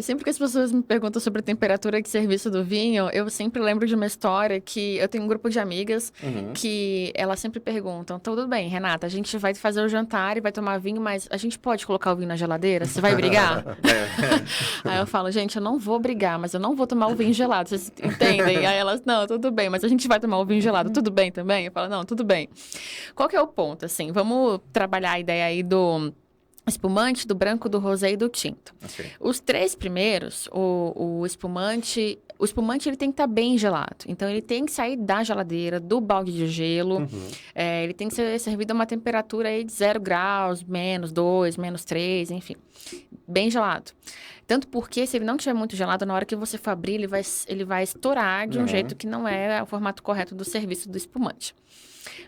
S3: Sempre que as pessoas me perguntam sobre a temperatura de serviço do vinho, eu sempre lembro de uma história que eu tenho um grupo de amigas que elas sempre perguntam, tudo bem, Renata, a gente vai fazer o jantar e vai tomar vinho, mas a gente pode colocar o vinho na geladeira? Você vai brigar? Aí eu falo, gente, eu não vou brigar, mas eu não vou tomar o vinho gelado, vocês entendem? Aí elas, não, tudo bem, mas a gente vai tomar o vinho gelado, tudo bem também? Eu falo, não, tudo bem. Qual que é o ponto? Assim, vamos trabalhar a ideia aí do espumante, do branco, do rosé e do tinto.
S1: Okay.
S3: Os três primeiros, o espumante ele tem que estar bem gelado. Então, ele tem que sair da geladeira, do balde de gelo. Ele tem que ser servido a uma temperatura aí de 0 graus, menos 2, menos 3, enfim. Bem gelado. Tanto porque, se ele não estiver muito gelado, na hora que você for abrir, ele vai estourar de um jeito que não é o formato correto do serviço do espumante.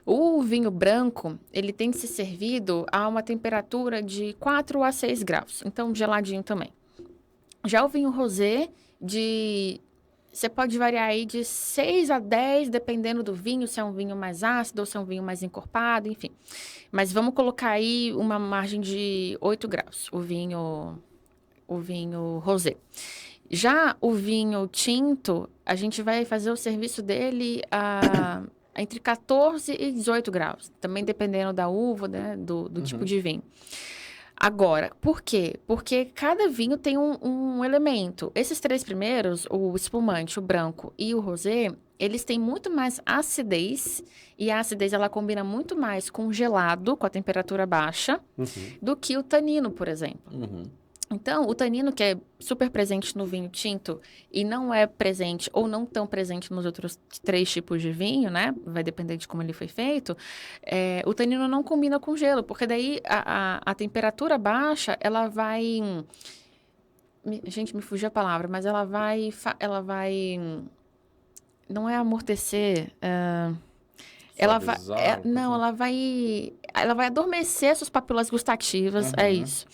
S3: O vinho branco, ele tem que ser servido a uma temperatura de 4 a 6 graus. Então, geladinho também. Já o vinho rosé, você pode variar aí de 6 a 10, dependendo do vinho, se é um vinho mais ácido ou se é um vinho mais encorpado, enfim. Mas vamos colocar aí uma margem de 8 graus, o vinho rosé. Já o vinho tinto, a gente vai fazer o serviço dele entre 14 e 18 graus, também dependendo da uva, né, do tipo de vinho. Agora, por quê? Porque cada vinho tem um elemento. Esses três primeiros, o espumante, o branco e o rosé, eles têm muito mais acidez, e a acidez ela combina muito mais com gelado, com a temperatura baixa, do que o tanino, por exemplo. Então, o tanino, que é super presente no vinho tinto e não é presente ou não tão presente nos outros 3 tipos de vinho, né? Vai depender de como ele foi feito. O tanino não combina com gelo, porque daí a temperatura baixa, ela vai... Gente, me fugiu a palavra, mas ela vai... Não é amortecer... ela vai ela vai adormecer as suas papilas gustativas, é isso.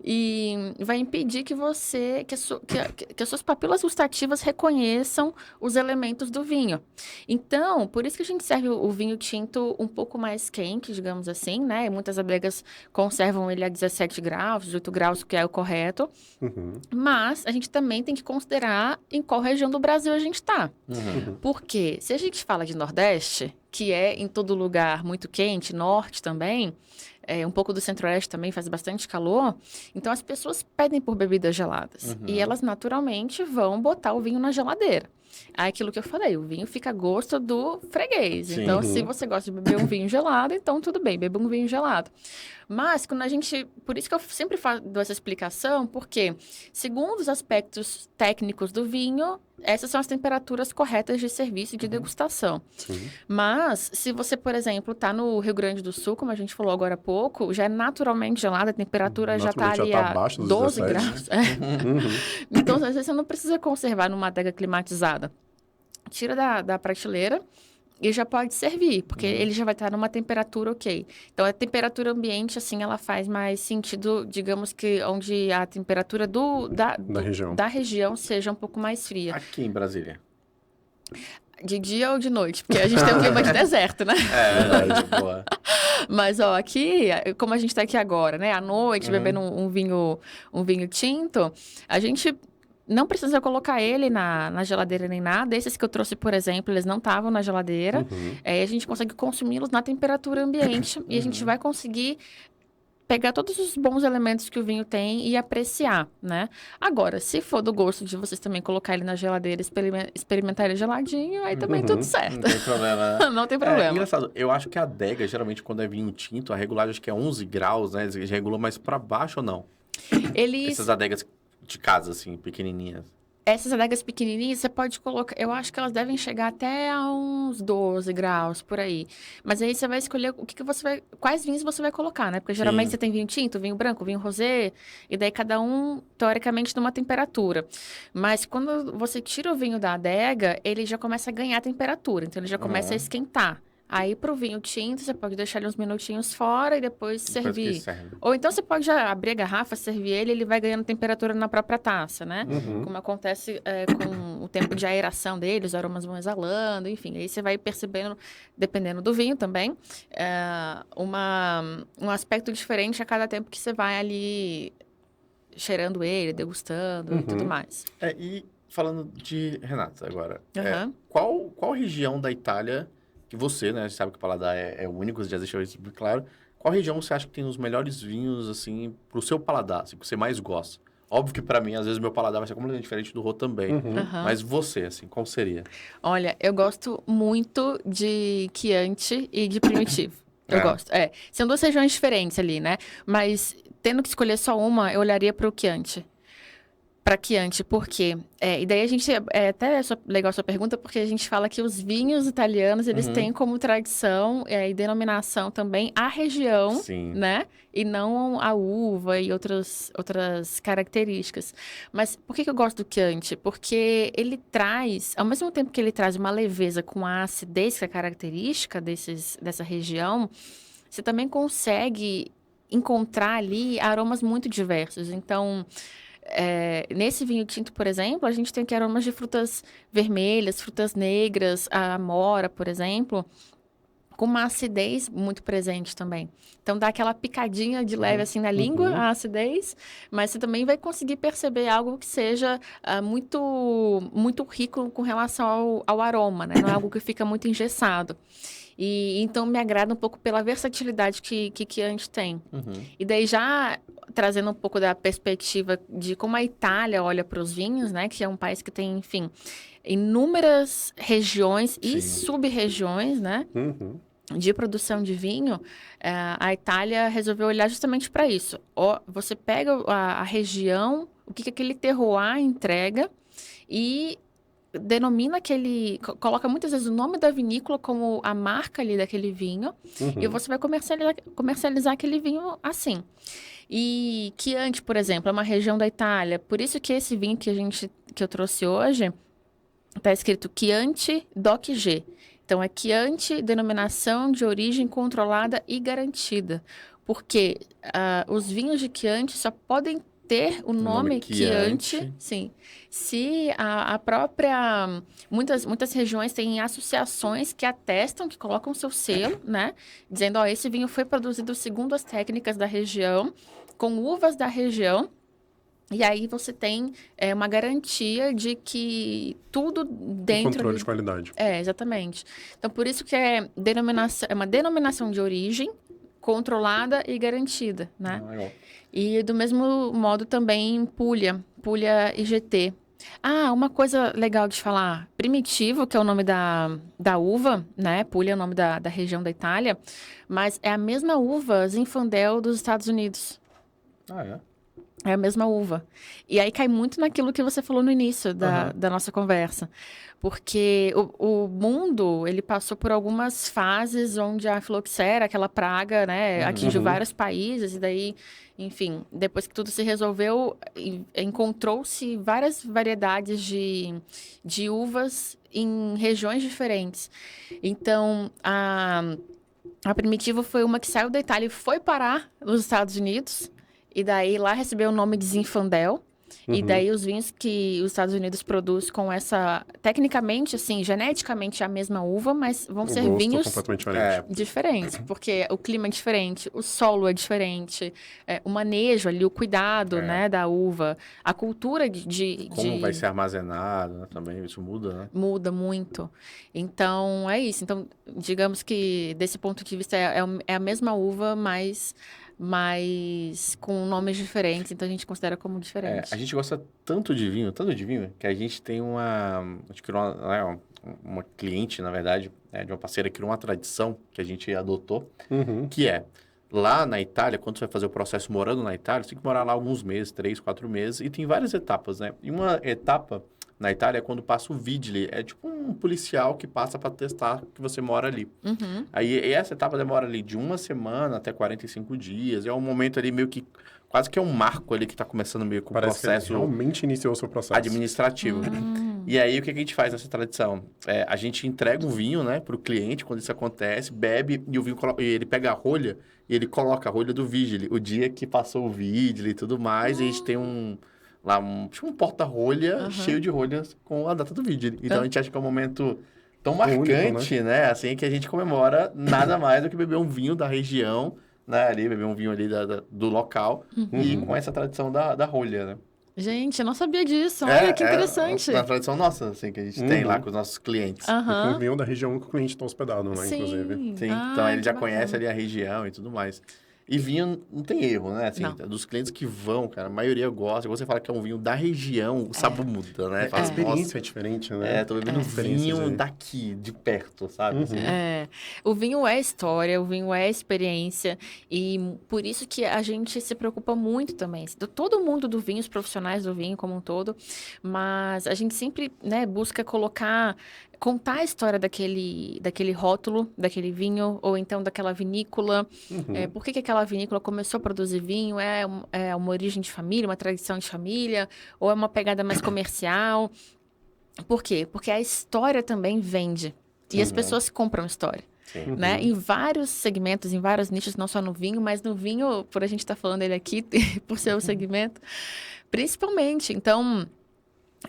S3: E vai impedir que as suas papilas gustativas reconheçam os elementos do vinho. Então, por isso que a gente serve o vinho tinto um pouco mais quente, digamos assim, né? Muitas adegas conservam ele a 17 graus, 18 graus, que é o correto. Mas a gente também tem que considerar em qual região do Brasil a gente está. Porque se a gente fala de Nordeste, que é em todo lugar muito quente, Norte também, um pouco do Centro-Oeste também faz bastante calor, então as pessoas pedem por bebidas geladas. E elas naturalmente vão botar o vinho na geladeira. É aquilo que eu falei, o vinho fica a gosto do freguês.
S1: Sim.
S3: Então, se você gosta de beber um vinho gelado, então tudo bem, beba um vinho gelado. Mas, quando a gente... Por isso que eu sempre dou essa explicação, porque, segundo os aspectos técnicos do vinho, essas são as temperaturas corretas de serviço e de degustação.
S2: Sim.
S3: Mas, se você, por exemplo, está no Rio Grande do Sul, como a gente falou agora há pouco, já é naturalmente gelada, a temperatura já está ali a
S2: abaixo dos
S3: 12
S2: 17,
S3: graus. Então, às vezes, você não precisa conservar numa adega climatizada. Tira da prateleira e já pode servir, porque ele já vai estar numa temperatura ok. Então, a temperatura ambiente, assim, ela faz mais sentido, digamos que onde a temperatura da região seja um pouco mais fria.
S1: Aqui em Brasília.
S3: De dia ou de noite? Porque a gente tem um clima de deserto, né?
S1: É verdade, boa.
S3: Mas, ó, aqui, como a gente tá aqui agora, né? À noite, bebendo um vinho tinto, a gente não precisa colocar ele na geladeira nem nada. Esses que eu trouxe, por exemplo, eles não estavam na geladeira. A gente consegue consumi-los na temperatura ambiente e a gente vai conseguir pegar todos os bons elementos que o vinho tem e apreciar, né? Agora, se for do gosto de vocês também colocar ele na geladeira, experimentar ele geladinho, aí também tudo certo.
S1: Não tem problema, né?
S3: Não tem problema.
S1: É engraçado, eu acho que a adega, geralmente, quando é vinho tinto, a regulagem acho que é 11 graus, né? Eles regulam mais pra baixo ou não? Essas adegas de casa, assim, pequenininhas.
S3: Essas adegas pequenininhas, você pode colocar... Eu acho que elas devem chegar até a uns 12 graus, por aí. Mas aí você vai escolher o que você vai... Quais vinhos você vai colocar, né? Porque geralmente você tem vinho tinto, vinho branco, vinho rosé. E daí cada um, teoricamente, numa temperatura. Mas quando você tira o vinho da adega, ele já começa a ganhar temperatura. Então, ele já começa a esquentar. Aí, pro vinho tinto, você pode deixar ele uns minutinhos fora e depois servir. Ou então, você pode já abrir a garrafa, servir ele vai ganhando temperatura na própria taça, né? Como acontece com o tempo de aeração dele, os aromas vão exalando, enfim. Aí você vai percebendo, dependendo do vinho também, um aspecto diferente a cada tempo que você vai ali cheirando ele, degustando e tudo mais.
S1: E falando de Renata agora, qual região da Itália... que você, né, sabe que o paladar é único, já deixou isso muito claro. Qual região você acha que tem os melhores vinhos, assim, pro seu paladar, assim, que você mais gosta? Óbvio que pra mim, às vezes, o meu paladar vai ser completamente diferente do Rô também. Mas você, assim, qual seria?
S3: Olha, eu gosto muito de Chianti e de Primitivo. Eu gosto. São duas regiões diferentes ali, né? Mas, tendo que escolher só uma, eu olharia pro Chianti. Para Chianti, por quê? E daí a gente... É até legal a sua pergunta, porque a gente fala que os vinhos italianos, eles têm como tradição e denominação também a região, né? E não a uva e outras características. Mas por que eu gosto do Chianti? Porque ele traz, ao mesmo tempo que ele traz uma leveza com a acidez que é característica dessa região, você também consegue encontrar ali aromas muito diversos. Então... nesse vinho tinto, por exemplo, a gente tem aqui aromas de frutas vermelhas, frutas negras, a amora, por exemplo, com uma acidez muito presente também. Então, dá aquela picadinha de leve assim na língua, a acidez, mas você também vai conseguir perceber algo que seja muito, muito rico com relação ao aroma, né? Não é algo que fica muito engessado. E então me agrada um pouco pela versatilidade que Chianti tem. E daí já trazendo um pouco da perspectiva de como a Itália olha para os vinhos, né? Que é um país que tem, enfim, inúmeras regiões e sub-regiões, né? De produção de vinho, a Itália resolveu olhar justamente para isso. Você pega a região, o que aquele terroir entrega e denomina coloca muitas vezes o nome da vinícola como a marca ali daquele vinho e você vai comercializar aquele vinho assim. E Chianti, por exemplo, é uma região da Itália, por isso que esse vinho que eu trouxe hoje está escrito Chianti DOC G. Então, é Chianti, denominação de origem controlada e garantida. Porque os vinhos de Chianti só podem ter o nome Chianti, sim, se a própria... Muitas regiões têm associações que atestam, que colocam seu selo, né? Dizendo, ó, esse vinho foi produzido segundo as técnicas da região, com uvas da região. E aí você tem uma garantia de que tudo dentro...
S2: Controle de qualidade.
S3: Exatamente. Então, por isso que é uma denominação de origem controlada e garantida, né?
S1: Legal.
S3: E do mesmo modo também Puglia IGT. Uma coisa legal de falar. Primitivo, que é o nome da uva, né? Puglia é o nome da região da Itália, mas é a mesma uva Zinfandel dos Estados Unidos.
S1: É?
S3: É a mesma uva. E aí cai muito naquilo que você falou no início da nossa conversa. Porque o mundo, ele passou por algumas fases onde a filoxera, aquela praga, né, atingiu vários países. E daí, enfim, depois que tudo se resolveu, encontrou-se várias variedades de uvas em regiões diferentes. Então, a Primitivo foi uma que saiu da Itália e foi parar nos Estados Unidos. E daí lá recebeu o nome de Zinfandel. E daí os vinhos que os Estados Unidos produz com essa... Tecnicamente, assim, geneticamente é a mesma uva, mas vão ser vinhos
S2: completamente diferente.
S3: diferentes. Porque o clima é diferente, o solo é diferente, o manejo ali, o cuidado, né, da uva. A cultura
S1: Como vai ser armazenado, né? Também isso muda, né?
S3: Muda muito. Então, é isso. Então, digamos que, desse ponto de vista, é a mesma uva, mas com nomes diferentes, então a gente considera como diferente.
S1: A gente gosta tanto de vinho, que a gente tem a gente criou uma cliente, na verdade, de uma parceira, criou uma tradição que a gente adotou, que lá na Itália, quando você vai fazer o processo morando na Itália, você tem que morar lá alguns meses, 3, 4 meses, e tem várias etapas, né? E uma etapa na Itália é quando passa o vigile, é tipo um policial que passa para testar que você mora ali. Aí essa etapa demora ali de 1 semana até 45 dias, é um momento ali meio que, quase que é um marco ali que está começando meio com o processo...
S2: Que realmente iniciou o seu processo.
S1: Administrativo. E aí, o que a gente faz nessa tradição? A gente entrega um vinho, né, para o cliente, quando isso acontece, bebe, e o vinho ele pega a rolha, e ele coloca a rolha do vigile, o dia que passou o vigile e tudo mais, e a gente tem tipo um porta-rolha cheio de rolhas com a data do vigile. Então, a gente acha que é um momento tão marcante, único, né? Assim, que a gente comemora nada mais do que beber um vinho da região, né? Ali, beber um vinho ali do local, e com essa tradição da rolha, né?
S3: Gente, eu não sabia disso. Olha, que interessante.
S1: É uma tradição nossa, assim, que a gente tem lá com os nossos clientes.
S2: E com o vinho da região que o cliente está hospedado, né?
S3: Sim.
S2: Inclusive.
S1: Sim, então ele já conhece ali a região e tudo mais. E vinho não tem erro, né? Assim, dos clientes que vão, cara, a maioria gosta. Você fala que é um vinho da região, o sabor muda, né?
S2: A experiência é diferente, né?
S1: Tô bebendo vinho daqui, de perto, sabe? Assim.
S3: O vinho é história, o vinho é experiência. E por isso que a gente se preocupa muito também. Todo mundo do vinho, os profissionais do vinho como um todo. Mas a gente sempre, né, busca contar a história daquele rótulo, daquele vinho, ou então daquela vinícola. Por que aquela vinícola começou a produzir vinho? É uma origem de família, uma tradição de família? Ou é uma pegada mais comercial? Por quê? Porque a história também vende. E as pessoas compram história. Né? Em vários segmentos, em vários nichos, não só no vinho, mas no vinho, por a gente estar falando dele aqui, por ser o segmento, principalmente. Então...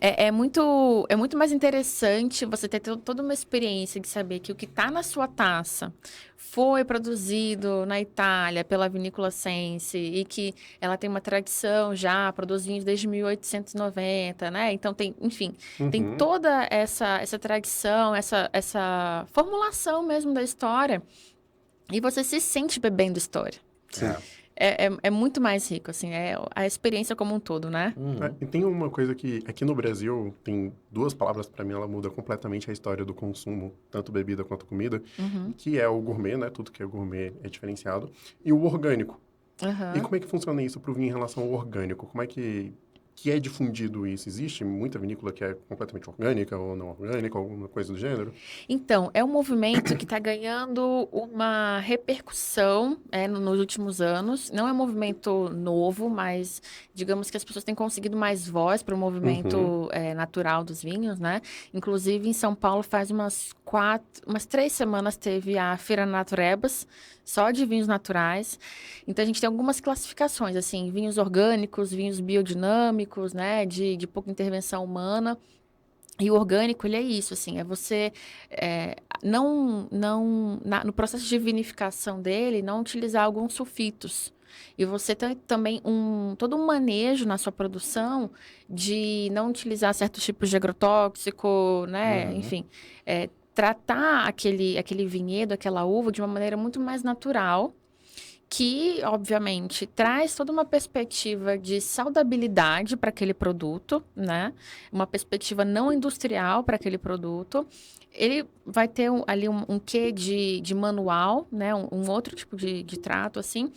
S3: É muito mais interessante você ter toda uma experiência de saber que o que está na sua taça foi produzido na Itália pela Vinícola Sensi e que ela tem uma tradição já, produz vinhos desde 1890, né? Então, tem toda essa tradição, essa formulação mesmo da história e você se sente bebendo história.
S2: Sim.
S3: É muito mais rico, assim, é a experiência como um todo, né?
S2: E tem uma coisa que, aqui no Brasil, tem 2 palavras, para mim, ela muda completamente a história do consumo, tanto bebida quanto comida, que é o gourmet, né? Tudo que é gourmet é diferenciado, e o orgânico. E como é que funciona isso para o vinho em relação ao orgânico? Como é que que é difundido isso? Existe muita vinícola que é completamente orgânica ou não orgânica, alguma coisa do gênero?
S3: Então, é um movimento que está ganhando uma repercussão nos últimos anos. Não é um movimento novo, mas digamos que as pessoas têm conseguido mais voz para o movimento natural dos vinhos, né? Inclusive, em São Paulo, faz umas 3 semanas teve a Feira Naturebas, só de vinhos naturais. Então, a gente tem algumas classificações, assim, vinhos orgânicos, vinhos biodinâmicos, né? De pouca intervenção humana. E o orgânico, ele é isso, assim, é você no processo de vinificação dele, não utilizar alguns sulfitos. E você tem também todo um manejo na sua produção de não utilizar certos tipos de agrotóxico, né? Enfim, tratar aquele vinhedo, aquela uva de uma maneira muito mais natural, que, obviamente, traz toda uma perspectiva de saudabilidade para aquele produto, né? Uma perspectiva não industrial para aquele produto. Ele vai ter ali um quê de manual, né? Um outro tipo de trato, assim,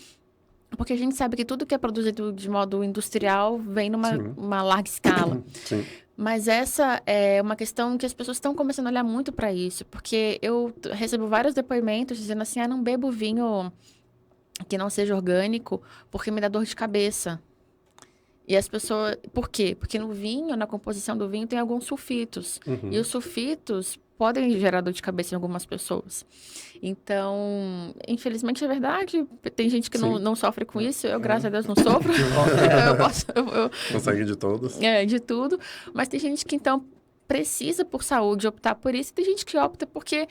S3: porque a gente sabe que tudo que é produzido de modo industrial vem numa larga escala.
S2: Sim.
S3: Mas essa é uma questão que as pessoas estão começando a olhar muito para isso, porque eu recebo vários depoimentos dizendo assim, não bebo vinho que não seja orgânico, porque me dá dor de cabeça. E as pessoas... Por quê? Porque no vinho, na composição do vinho, tem alguns sulfitos. E os sulfitos podem gerar dor de cabeça em algumas pessoas. Então, infelizmente é verdade. Tem gente que não sofre com isso. Eu, graças a Deus, não sofro. Eu posso...
S2: Consegue de todos.
S3: De tudo. Mas tem gente que, então, precisa, por saúde, optar por isso. Tem gente que opta porque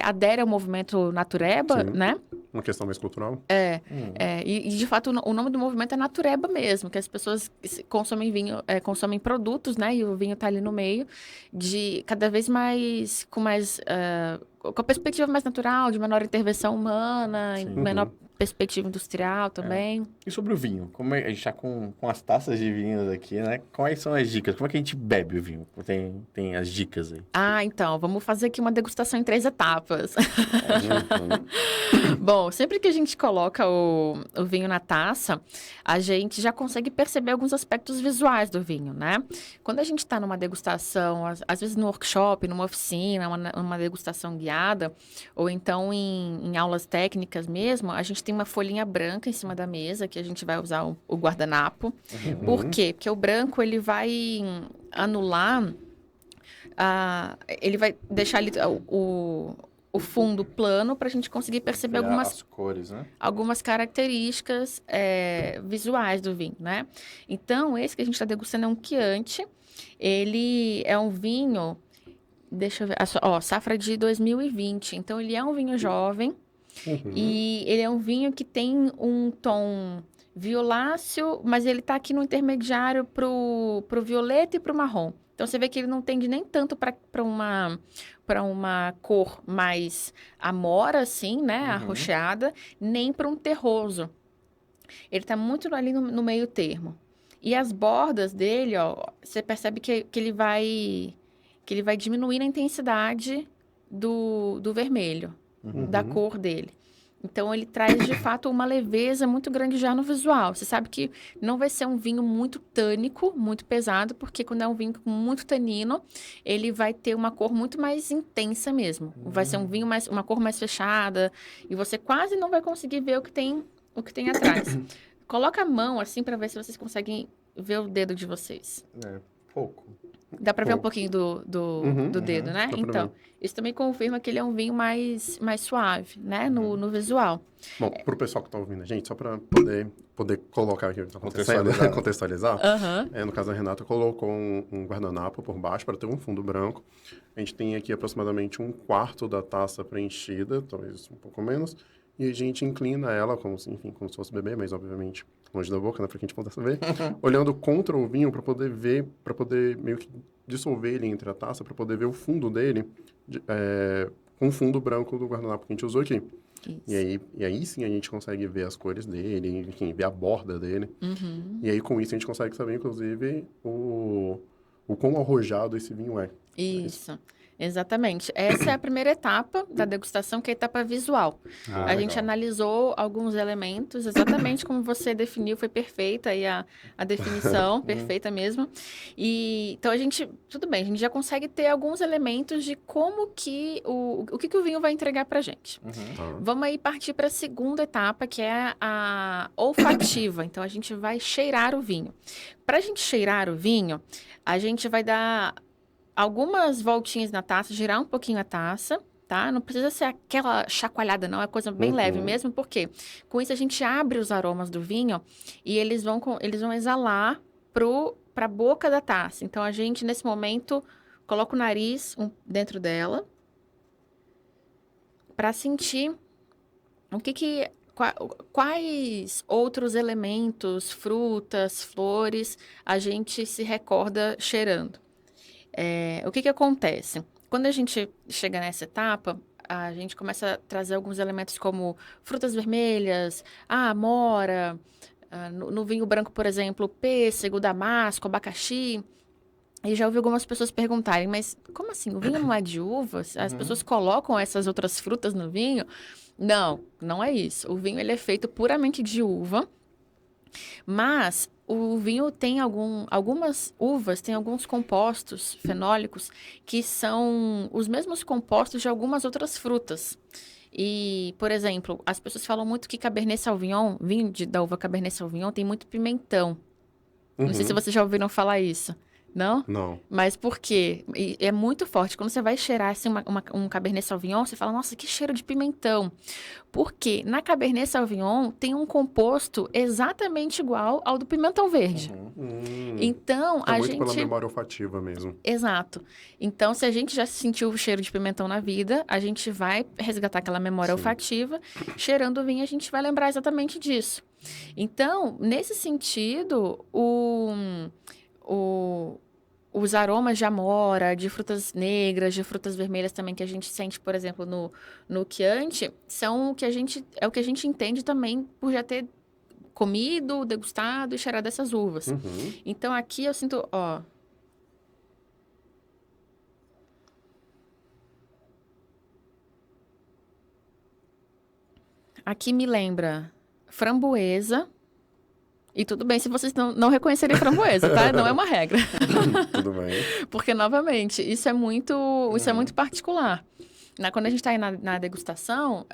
S3: adere ao movimento Natureba, né?
S2: Uma questão mais cultural.
S3: E, de fato, o nome do movimento é Natureba mesmo, que as pessoas consomem vinho, consomem produtos, né? E o vinho está ali no meio, de cada vez mais, com a perspectiva mais natural, de menor intervenção humana, menor perspectiva industrial também.
S1: E sobre o vinho? Como a gente está com as taças de vinhos aqui, né? Quais são as dicas? Como é que a gente bebe o vinho? Tem as dicas aí.
S3: Então, vamos fazer aqui uma degustação em 3 etapas. Bom, sempre que a gente coloca o vinho na taça, a gente já consegue perceber alguns aspectos visuais do vinho, né? Quando a gente está numa degustação, às vezes no workshop, numa oficina, uma degustação guiada, ou então em aulas técnicas mesmo, a gente tem uma folhinha branca em cima da mesa, que a gente vai usar o guardanapo. Por quê? Porque o branco, ele vai anular, ele vai deixar ali o fundo plano para a gente conseguir perceber
S1: as cores, né?
S3: Algumas características visuais do vinho, né? Então, esse que a gente está degustando é um Chianti. Ele é um vinho, deixa eu ver, safra de 2020. Então, ele é um vinho jovem e ele é um vinho que tem um tom violáceo, mas ele está aqui no intermediário pro violeta e pro marrom. Então, você vê que ele não tende nem tanto para uma cor mais amora, assim, né? Arroxeada, nem para um terroso. Ele está muito ali no meio termo. E as bordas dele, você percebe que ele vai diminuir a intensidade do vermelho, da cor dele. Então, ele traz, de fato, uma leveza muito grande já no visual. Você sabe que não vai ser um vinho muito tânico, muito pesado, porque quando é um vinho com muito tanino, ele vai ter uma cor muito mais intensa mesmo. Vai ser um vinho uma cor mais fechada, e você quase não vai conseguir ver o que tem atrás. Coloca a mão, assim, para ver se vocês conseguem ver o dedo de vocês.
S1: Pouco.
S3: Dá para ver um pouquinho do dedo, né? Então, isso também confirma que ele é um vinho mais suave, né? No visual.
S2: Bom, para o pessoal que está ouvindo a gente, só para poder colocar aqui, contextualizar. No caso da Renata, colocou um guardanapo por baixo para ter um fundo branco. A gente tem aqui aproximadamente 1/4 da taça preenchida, talvez um pouco menos. E a gente inclina ela como se fosse beber, mas obviamente longe da boca, né, para que a gente possa ver, olhando contra o vinho para poder ver, para poder meio que dissolver ele entre a taça, para poder ver o fundo dele com o fundo branco do guardanapo que a gente usou aqui. E aí sim a gente consegue ver as cores dele, enfim, ver a borda dele. E aí com isso a gente consegue saber, inclusive, o quão arrojado esse vinho é.
S3: Isso. Exatamente. Essa é a primeira etapa da degustação, que é a etapa visual. A gente analisou alguns elementos, exatamente como você definiu, foi perfeita aí a definição, perfeita mesmo. E, então, tudo bem, a gente já consegue ter alguns elementos de como que o que o vinho vai entregar pra gente. Vamos aí partir para a segunda etapa, que é a olfativa. Então, a gente vai cheirar o vinho. Para a gente cheirar o vinho, a gente vai dar algumas voltinhas na taça, girar um pouquinho a taça, tá? Não precisa ser aquela chacoalhada, não. É coisa bem leve mesmo, porque com isso a gente abre os aromas do vinho e eles vão exalar para a boca da taça. Então, a gente, nesse momento, coloca o nariz dentro dela para sentir quais outros elementos, frutas, flores, a gente se recorda cheirando. O que acontece? Quando a gente chega nessa etapa, a gente começa a trazer alguns elementos como frutas vermelhas, amora, no vinho branco, por exemplo, pêssego, damasco, abacaxi. E já ouvi algumas pessoas perguntarem, mas como assim? O vinho não é de uvas? As pessoas colocam essas outras frutas no vinho? Não, não é isso. O vinho ele é feito puramente de uva, mas o vinho tem algumas uvas, tem alguns compostos fenólicos que são os mesmos compostos de algumas outras frutas. E, por exemplo, as pessoas falam muito que Cabernet Sauvignon, vinho da uva Cabernet Sauvignon, tem muito pimentão. Não sei se vocês já ouviram falar isso. Não?
S2: Não.
S3: Mas por quê? E é muito forte. Quando você vai cheirar assim, um Cabernet Sauvignon, você fala, nossa, que cheiro de pimentão. Porque na Cabernet Sauvignon tem um composto exatamente igual ao do pimentão verde. Então,
S2: é muito pela memória olfativa mesmo.
S3: Exato. Então, se a gente já sentiu o cheiro de pimentão na vida, a gente vai resgatar aquela memória olfativa. Cheirando o vinho, a gente vai lembrar exatamente disso. Então, nesse sentido, os aromas de amora, de frutas negras, de frutas vermelhas também que a gente sente, por exemplo, no Chianti, são o que a gente entende também por já ter comido, degustado e cheirado essas uvas. Então, aqui eu sinto, ó. Aqui me lembra framboesa. E tudo bem se vocês não reconhecerem framboesa, tá? Não é uma regra.
S2: Tudo bem.
S3: Porque, novamente, isso é muito particular. Quando a gente está aí na degustação,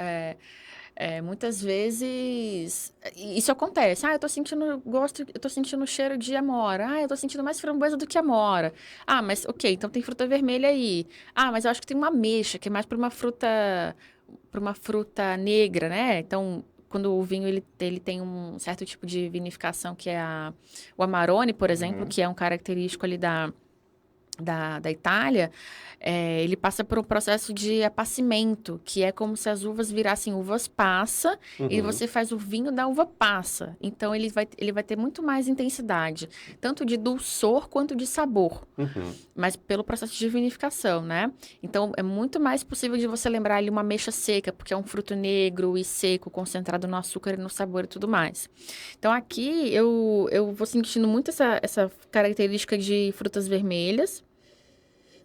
S3: muitas vezes isso acontece. Eu tô sentindo gosto, eu tô sentindo cheiro de amora. Eu tô sentindo mais framboesa do que amora. Mas ok, então tem fruta vermelha aí. Mas eu acho que tem uma ameixa, que é mais para uma fruta negra, né? Então, quando o vinho ele tem um certo tipo de vinificação, que é o Amarone, por exemplo, que é um característico ali da Itália, ele passa por um processo de apacimento, que é como se as uvas virassem uvas passa, e você faz o vinho da uva passa. Então, ele vai ter muito mais intensidade, tanto de dulçor quanto de sabor, mas pelo processo de vinificação, né? Então, é muito mais possível de você lembrar ali uma ameixa seca, porque é um fruto negro e seco, concentrado no açúcar e no sabor e tudo mais. Então, aqui, eu vou sentindo muito essa característica de frutas vermelhas.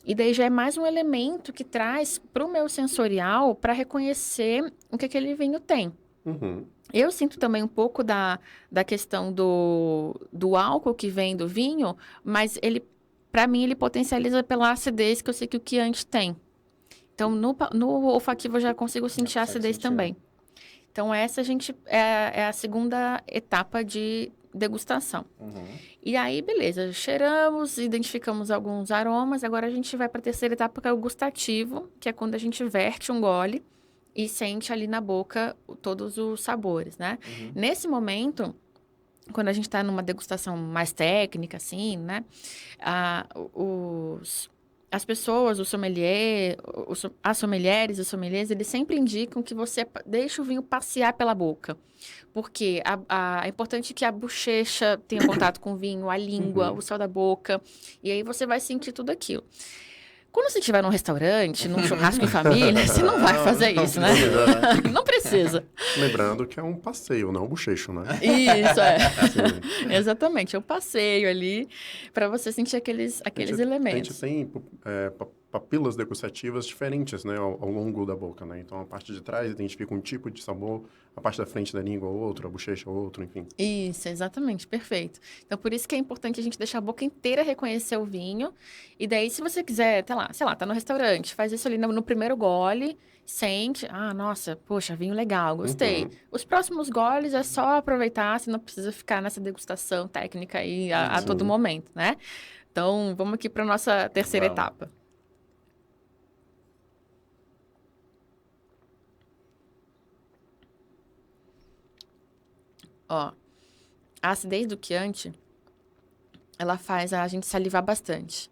S3: E daí já é mais um elemento que traz para o meu sensorial para reconhecer o que aquele vinho tem. Eu sinto também um pouco da questão do álcool que vem do vinho, mas para mim, ele potencializa pela acidez que eu sei que o Chianti tem. Então, no olfativo eu já consigo sentir a acidez também. Então, essa é a segunda etapa de degustação. E aí, beleza, cheiramos, identificamos alguns aromas, agora a gente vai para a terceira etapa, que é o gustativo, que é quando a gente verte um gole e sente ali na boca todos os sabores, né? Nesse momento, quando a gente está numa degustação mais técnica, assim, né? As pessoas, as sommeliers e os sommeliers, eles sempre indicam que você deixe o vinho passear pela boca. Porque é importante que a bochecha tenha contato com o vinho, a língua, o céu da boca. E aí você vai sentir tudo aquilo. Quando você estiver num restaurante, num churrasco em família, você não vai fazer isso, né? Não precisa.
S2: Lembrando que é um passeio, não um bochecho, né?
S3: Isso, Exatamente, é um passeio ali para você sentir aqueles elementos.
S2: A gente tem papilas degustativas diferentes, né, ao longo da boca, né? Então, a parte de trás identifica um tipo de sabor, a parte da frente da língua outro, a bochecha outro, enfim.
S3: Isso, exatamente, perfeito. Então, por isso que é importante a gente deixar a boca inteira reconhecer o vinho. E daí, se você quiser, sei lá, tá no restaurante, faz isso ali no primeiro gole, sente, nossa, poxa, vinho legal, gostei.
S2: Uhum.
S3: Os próximos goles é só aproveitar, você não precisa ficar nessa degustação técnica aí a todo momento, né? Então, vamos aqui para nossa terceira etapa. Ó, a acidez do Chianti, ela faz a gente salivar bastante.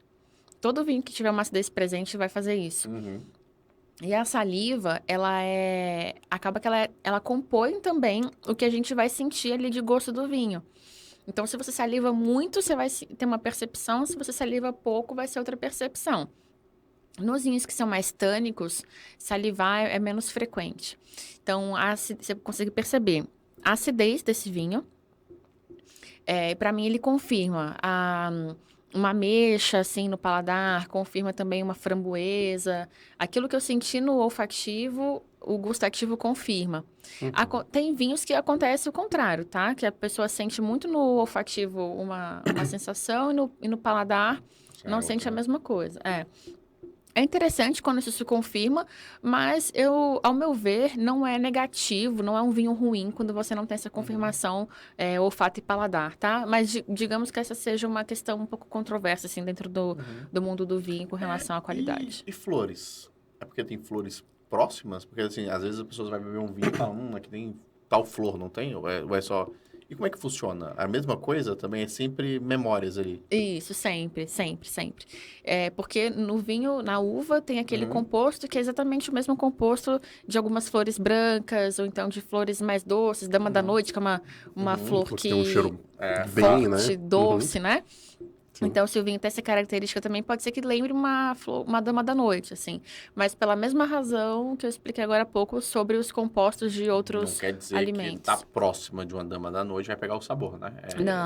S3: Todo vinho que tiver uma acidez presente vai fazer isso. E a saliva, acaba que ela compõe também o que a gente vai sentir ali de gosto do vinho. Então, se você saliva muito, você vai ter uma percepção. Se você saliva pouco, vai ser outra percepção. Nos vinhos que são mais tânicos, salivar é menos frequente. Então, você consegue perceber a acidez desse vinho. Para mim, ele confirma uma ameixa, assim, no paladar, confirma também uma framboesa. Aquilo que eu senti no olfativo, o gustativo confirma. Tem vinhos que acontece o contrário, tá? Que a pessoa sente muito no olfativo uma sensação e no paladar não sente a mesma coisa. É interessante quando isso se confirma, mas ao meu ver, não é negativo, não é um vinho ruim quando você não tem essa confirmação olfato e paladar, tá? Mas digamos que essa seja uma questão um pouco controversa, assim, dentro do mundo do vinho com relação à qualidade.
S1: E flores? É porque tem flores próximas? Porque, assim, às vezes as pessoas vão beber um vinho e falam, aqui tem tal flor, não tem? Ou é só... E como é que funciona? A mesma coisa também é sempre memórias ali?
S3: Isso, sempre. Porque no vinho, na uva, tem aquele composto que é exatamente o mesmo composto de algumas flores brancas, ou então de flores mais doces, dama da noite, que é uma flor que
S2: tem um cheiro
S3: forte,
S2: né?
S3: doce, né? Então, se o vinho tem essa característica também, pode ser que lembre uma dama da noite, assim. Mas pela mesma razão que eu expliquei agora há pouco sobre os compostos de outros alimentos.
S1: Não quer dizer que tá próxima de uma dama da noite vai pegar o sabor, né?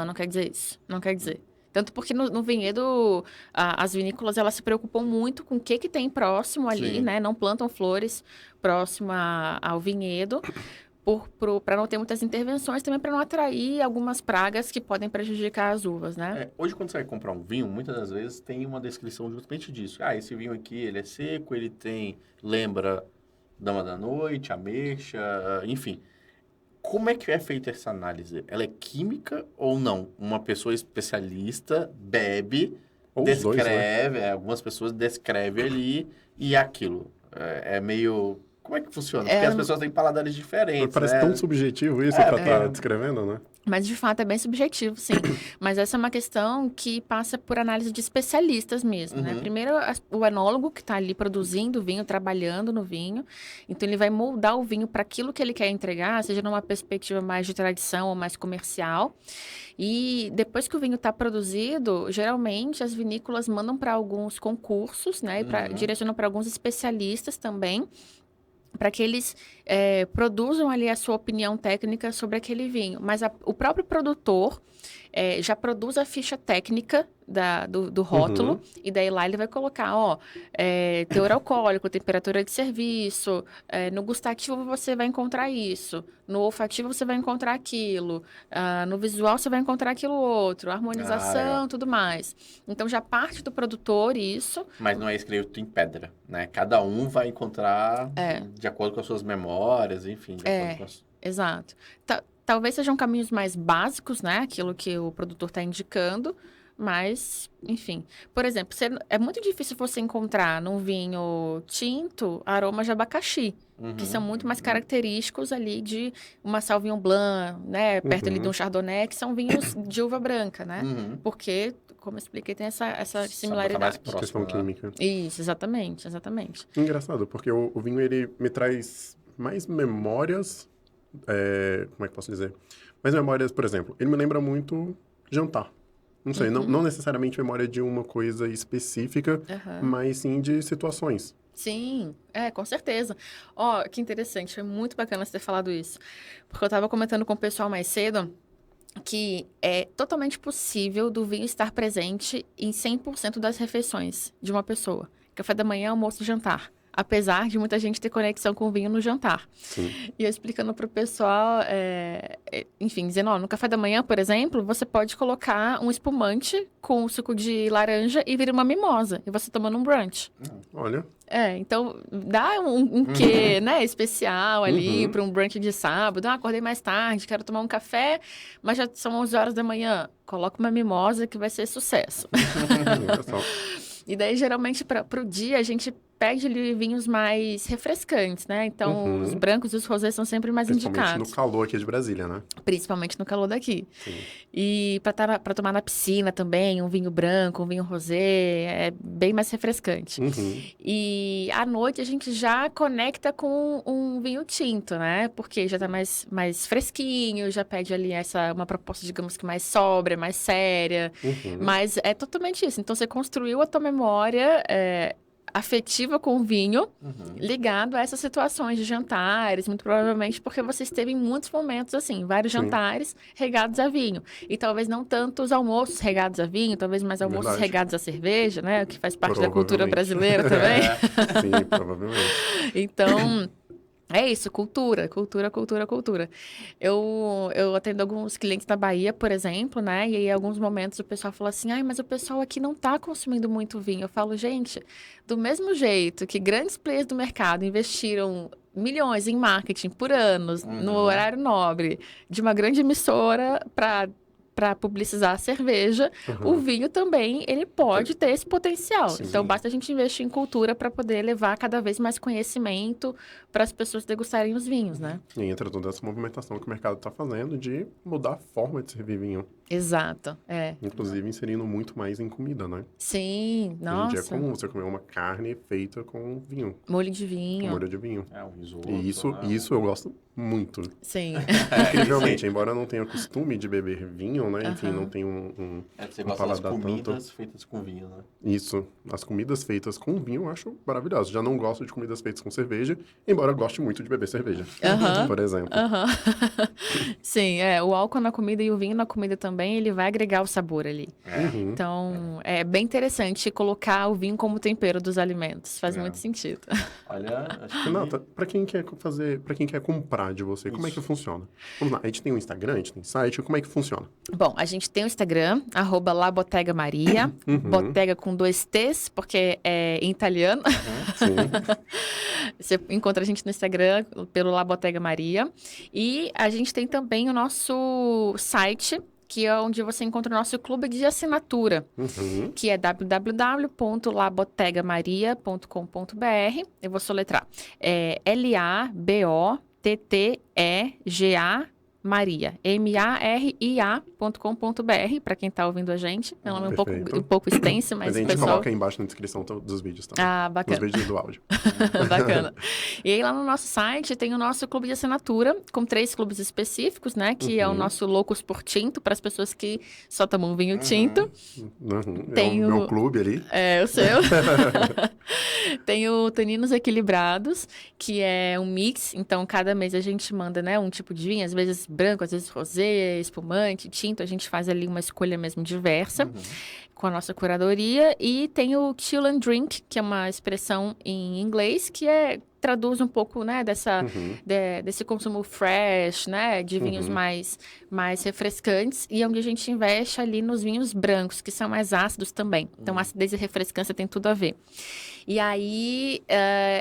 S3: Não quer dizer isso. Não quer dizer. Tanto porque no vinhedo, as vinícolas, elas se preocupam muito com o que tem próximo ali, né? Não plantam flores próximo ao vinhedo, para não ter muitas intervenções, também para não atrair algumas pragas que podem prejudicar as uvas, né?
S1: Hoje, quando você vai comprar um vinho, muitas das vezes tem uma descrição justamente disso. Esse vinho aqui, ele é seco, lembra dama da noite, ameixa, enfim. Como é que é feita essa análise? Ela é química ou não? Uma pessoa especialista bebe,
S2: ou
S1: descreve,
S2: dois, né?
S1: Algumas pessoas descrevem ali e aquilo. Meio... Como é que funciona? Porque as pessoas têm paladares diferentes,
S2: Parece tão subjetivo isso pra estar descrevendo, né?
S3: Mas, de fato, é bem subjetivo, sim. Mas essa é uma questão que passa por análise de especialistas mesmo, né? Primeiro, o enólogo que está ali produzindo o vinho, trabalhando no vinho. Então, ele vai moldar o vinho para aquilo que ele quer entregar, seja numa perspectiva mais de tradição ou mais comercial. E depois que o vinho está produzido, geralmente, as vinícolas mandam para alguns concursos, né? E direcionam para alguns especialistas também, para que eles produzam ali a sua opinião técnica sobre aquele vinho. Mas o próprio produtor já produz a ficha técnica do rótulo, e daí lá ele vai colocar, teor alcoólico, temperatura de serviço, no gustativo você vai encontrar isso, no olfativo você vai encontrar aquilo, no visual você vai encontrar aquilo outro, harmonização, tudo mais. Então já parte do produtor isso.
S1: Mas não é escrito em pedra, né? Cada um vai encontrar de acordo com as suas memórias, enfim.
S3: Exato. Talvez sejam caminhos mais básicos, né? Aquilo que o produtor está indicando, mas, enfim. Por exemplo, é muito difícil você encontrar num vinho tinto aromas de abacaxi, que são muito mais característicos ali de uma Sauvignon Blanc, né? Perto ali de um Chardonnay, que são vinhos de uva branca, né? Porque, como eu expliquei, tem essa similaridade.
S2: Questão química.
S3: Isso, exatamente.
S2: Engraçado, porque o vinho, ele me traz mais memórias... como é que posso dizer? Mais memórias, por exemplo, ele me lembra muito jantar. Não sei, não necessariamente memória de uma coisa específica, mas sim de situações.
S3: Sim, com certeza. Que interessante, foi muito bacana você ter falado isso. Porque eu estava comentando com o pessoal mais cedo que é totalmente possível do vinho estar presente em 100% das refeições de uma pessoa. café da manhã, almoço e jantar. Apesar de muita gente ter conexão com o vinho no jantar.
S2: Sim.
S3: E eu explicando para o pessoal, enfim, dizendo, ó, no café da manhã, por exemplo, você pode colocar um espumante com suco de laranja e vira uma mimosa. E você tomando um brunch.
S2: Olha.
S3: Então dá um quê, né, especial ali para um brunch de sábado. Ah, acordei mais tarde, quero tomar um café, mas já são 11 horas da manhã. Coloca uma mimosa que vai ser sucesso.
S2: Olha só.
S3: E daí, geralmente, para o dia, a gente pede ali vinhos mais refrescantes, né? Então, os brancos e os rosés são sempre mais
S2: Principalmente
S3: indicados.
S2: no calor aqui de Brasília, né?
S3: Principalmente no calor daqui.
S2: Sim.
S3: E para tomar na piscina também, um vinho branco, um vinho rosé, é bem mais refrescante. E à noite a gente já conecta com um vinho tinto, né? Porque já tá mais fresquinho, já pede ali uma proposta, digamos que mais sóbria, mais séria. Mas é totalmente isso. Então você construiu a tua memória afetiva com o vinho, ligado a essas situações de jantares, muito provavelmente porque você esteve em muitos momentos assim, vários jantares regados a vinho. E talvez não tantos almoços regados a vinho, talvez mais almoços regados a cerveja, né? O que faz parte da cultura brasileira também.
S2: Sim, provavelmente.
S3: Então, é isso, cultura. Eu atendo alguns clientes da Bahia, por exemplo, né? E aí, em alguns momentos, o pessoal fala assim, ai, mas o pessoal aqui não tá consumindo muito vinho. Eu falo, gente, do mesmo jeito que grandes players do mercado investiram milhões em marketing por anos, no horário nobre, de uma grande emissora para publicizar a cerveja, o vinho também, ele pode ter esse potencial.
S2: Sim.
S3: Então, basta a gente investir em cultura para poder levar cada vez mais conhecimento para as pessoas degustarem os vinhos, né?
S2: E entra toda essa movimentação que o mercado está fazendo de mudar a forma de servir vinho.
S3: Exato,
S2: Inclusive, inserindo muito mais em comida, né?
S3: Sim,
S2: Hoje em dia é
S3: nossa.
S2: comum você comer uma carne feita com vinho,
S3: Molho de
S2: com
S3: vinho.
S2: molho de vinho.
S1: É um risoto.
S2: E isso,
S1: né?
S2: isso eu gosto muito.
S3: Sim.
S2: Incrivelmente, embora eu não tenha costume de beber vinho, né? Enfim, não tenho
S1: Você
S2: um
S1: gosta das
S2: paladar
S1: comidas feitas com vinho, né?
S2: Isso. As comidas feitas com vinho eu acho maravilhoso. Já não gosto de comidas feitas com cerveja, embora eu goste muito de beber cerveja, por exemplo.
S3: Sim, o álcool na comida e o vinho na comida também, ele vai agregar o sabor ali. Então, é bem interessante colocar o vinho como tempero dos alimentos. Faz muito sentido.
S1: Olha, acho que...
S2: Renata, pra quem quer comprar de você, como é que funciona? Vamos lá, a gente tem um Instagram, a gente tem site, como é que funciona?
S3: Bom, a gente tem o Instagram, @labottegamaria, Bottega com 2 T's, porque é em italiano.
S2: Sim.
S3: Você encontra a gente no Instagram pelo La Bottega Maria. E a gente tem também o nosso site, que é onde você encontra o nosso clube de assinatura, que é www.labottegamaria.com.br. Eu vou soletrar. É LABOTTEGA Maria, maria.com.br, para quem está ouvindo a gente. É um nome um pouco extenso, mas
S2: a gente
S3: pessoal...
S2: coloca aí embaixo na descrição dos vídeos também.
S3: Ah, bacana.
S2: Dos vídeos do áudio.
S3: Bacana. E aí, lá no nosso site, tem o nosso clube de assinatura, com 3 clubes específicos, né? Que é o nosso Loucos por Tinto, para as pessoas que só tomam vinho tinto.
S2: Tem o meu clube ali.
S3: É, o seu. Tem o Taninos Equilibrados, que é um mix. Então, cada mês a gente manda, né, um tipo de vinho, às vezes branco, às vezes rosé, espumante, tinto. A gente faz ali uma escolha mesmo diversa com a nossa curadoria. E tem o Chill and Drink, que é uma expressão em inglês, que traduz um pouco, né, desse consumo fresh, né, de vinhos mais refrescantes, e onde a gente investe ali nos vinhos brancos, que são mais ácidos também. Então, acidez e refrescância tem tudo a ver. E aí,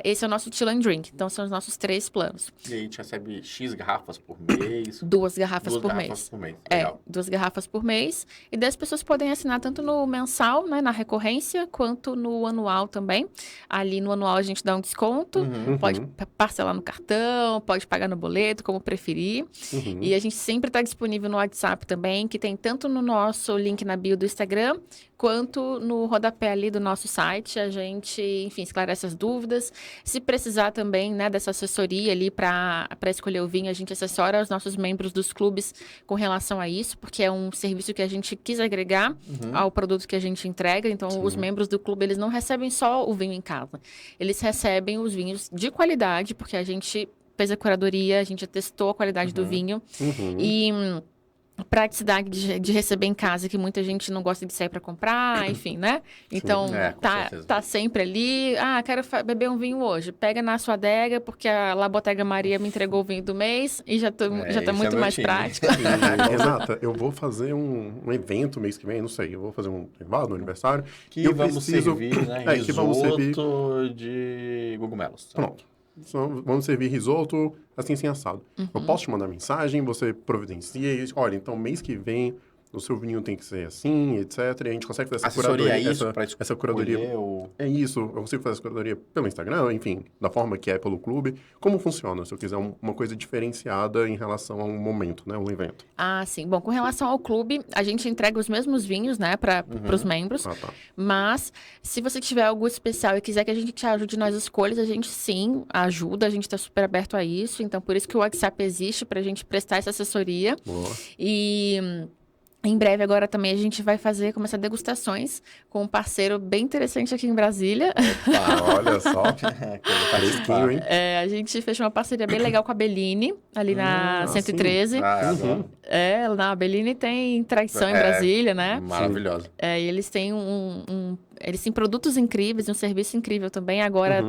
S3: esse é o nosso Chill and Drink. Então, são os nossos 3 planos.
S1: E aí a gente recebe X garrafas por mês?
S3: 2 garrafas por mês.
S1: 2 garrafas por mês.
S3: Legal. 2 garrafas por mês. E daí as pessoas podem assinar tanto no mensal, né, na recorrência, quanto no anual também. Ali no anual a gente dá um desconto. Pode parcelar no cartão, pode pagar no boleto, como preferir. E a gente sempre está disponível no WhatsApp também, que tem tanto no nosso link na bio do Instagram, quanto no rodapé ali do nosso site. A gente, enfim, esclarece as dúvidas. Se precisar também, né, dessa assessoria ali para escolher o vinho, a gente assessora os nossos membros dos clubes com relação a isso, porque é um serviço que a gente quis agregar ao produto que a gente entrega. Então, os membros do clube, eles não recebem só o vinho em casa. Eles recebem os vinhos de qualidade, porque a gente fez a curadoria, a gente testou a qualidade do vinho. praticidade de receber em casa, que muita gente não gosta de sair para comprar, enfim, né? Então,
S1: com certeza.
S3: tá sempre ali. Ah, quero beber um vinho hoje. Pega na sua adega, porque a La Bottega Maria me entregou o vinho do mês e já tá muito mais prático.
S2: Renata, eu vou fazer um evento mês que vem, não sei, eu vou fazer um evento, um aniversário.
S1: Que vamos servir, né?
S2: Que vamos servir
S1: de cogumelos.
S2: Pronto. Vamos servir risoto, assim, assado. Eu posso te mandar mensagem, você providencia e olha, então mês que vem o seu vinho tem que ser assim, etc. E a gente consegue fazer essa curadoria. Essa curadoria. É isso, eu consigo fazer essa curadoria pelo Instagram, enfim, da forma que é pelo clube. Como funciona, se eu quiser uma coisa diferenciada em relação a um momento, né, um evento?
S3: Ah, sim. Bom, com relação ao clube, a gente entrega os mesmos vinhos, né, para os membros.
S2: Tá.
S3: Mas, se você tiver algo especial e quiser que a gente te ajude nas escolhas, a gente sim ajuda, a gente está super aberto a isso. Então, por isso que o WhatsApp existe, para a gente prestar essa assessoria.
S2: Boa.
S3: E em breve agora também a gente vai começar degustações com um parceiro bem interessante aqui em Brasília.
S2: Opa, olha só. Fresquinho, hein?
S3: A gente fechou uma parceria bem legal com a Bellini, ali na 113. Na Bellini tem tradição em Brasília, né?
S1: Maravilhosa.
S3: E eles têm eles têm produtos incríveis, um serviço incrível também. Agora,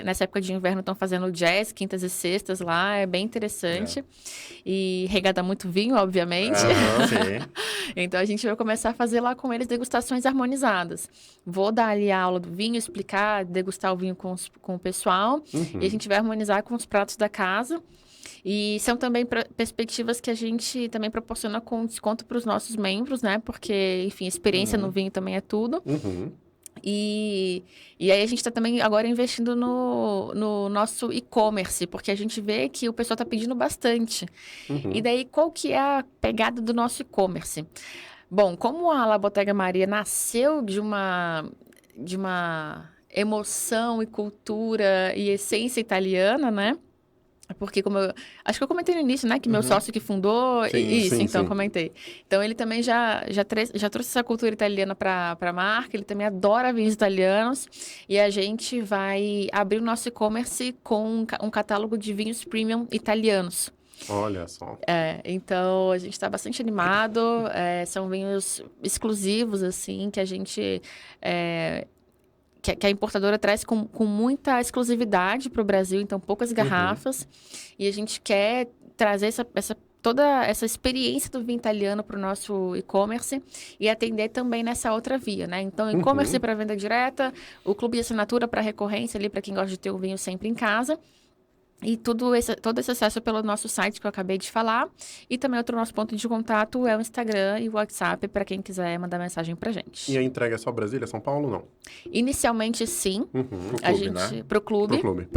S3: nessa época de inverno, estão fazendo jazz, quintas e sextas lá. É bem interessante. E regada muito vinho, obviamente.
S1: Sim.
S3: Então, a gente vai começar a fazer lá com eles degustações harmonizadas. Vou dar ali a aula do vinho, explicar, degustar o vinho com o pessoal. E a gente vai harmonizar com os pratos da casa. E são também perspectivas que a gente também proporciona com desconto para os nossos membros, né? Porque, enfim, experiência no vinho também é tudo. E aí a gente está também agora investindo no nosso e-commerce, porque a gente vê que o pessoal está pedindo bastante. E daí, qual que é a pegada do nosso e-commerce? Bom, como a La Bottega Maria nasceu de uma emoção e cultura e essência italiana, né? Porque, acho que eu comentei no início, né? Que meu sócio que fundou comentei. Então, ele também já trouxe essa cultura italiana para a marca. Ele também adora vinhos italianos. E a gente vai abrir o nosso e-commerce com um catálogo de vinhos premium italianos.
S2: Olha só.
S3: Então, a gente está bastante animado. São vinhos exclusivos, assim, que a gente... Que a importadora traz com muita exclusividade para o Brasil, então poucas garrafas. E a gente quer trazer toda essa experiência do vinho italiano para o nosso e-commerce e atender também nessa outra via, né? Então, e-commerce para venda direta, o clube de assinatura para recorrência ali para quem gosta de ter o vinho sempre em casa. E todo esse acesso pelo nosso site que eu acabei de falar. E também outro nosso ponto de contato é o Instagram e o WhatsApp para quem quiser mandar mensagem pra gente.
S2: E a entrega é só Brasília, São Paulo, não?
S3: Inicialmente, sim. Pro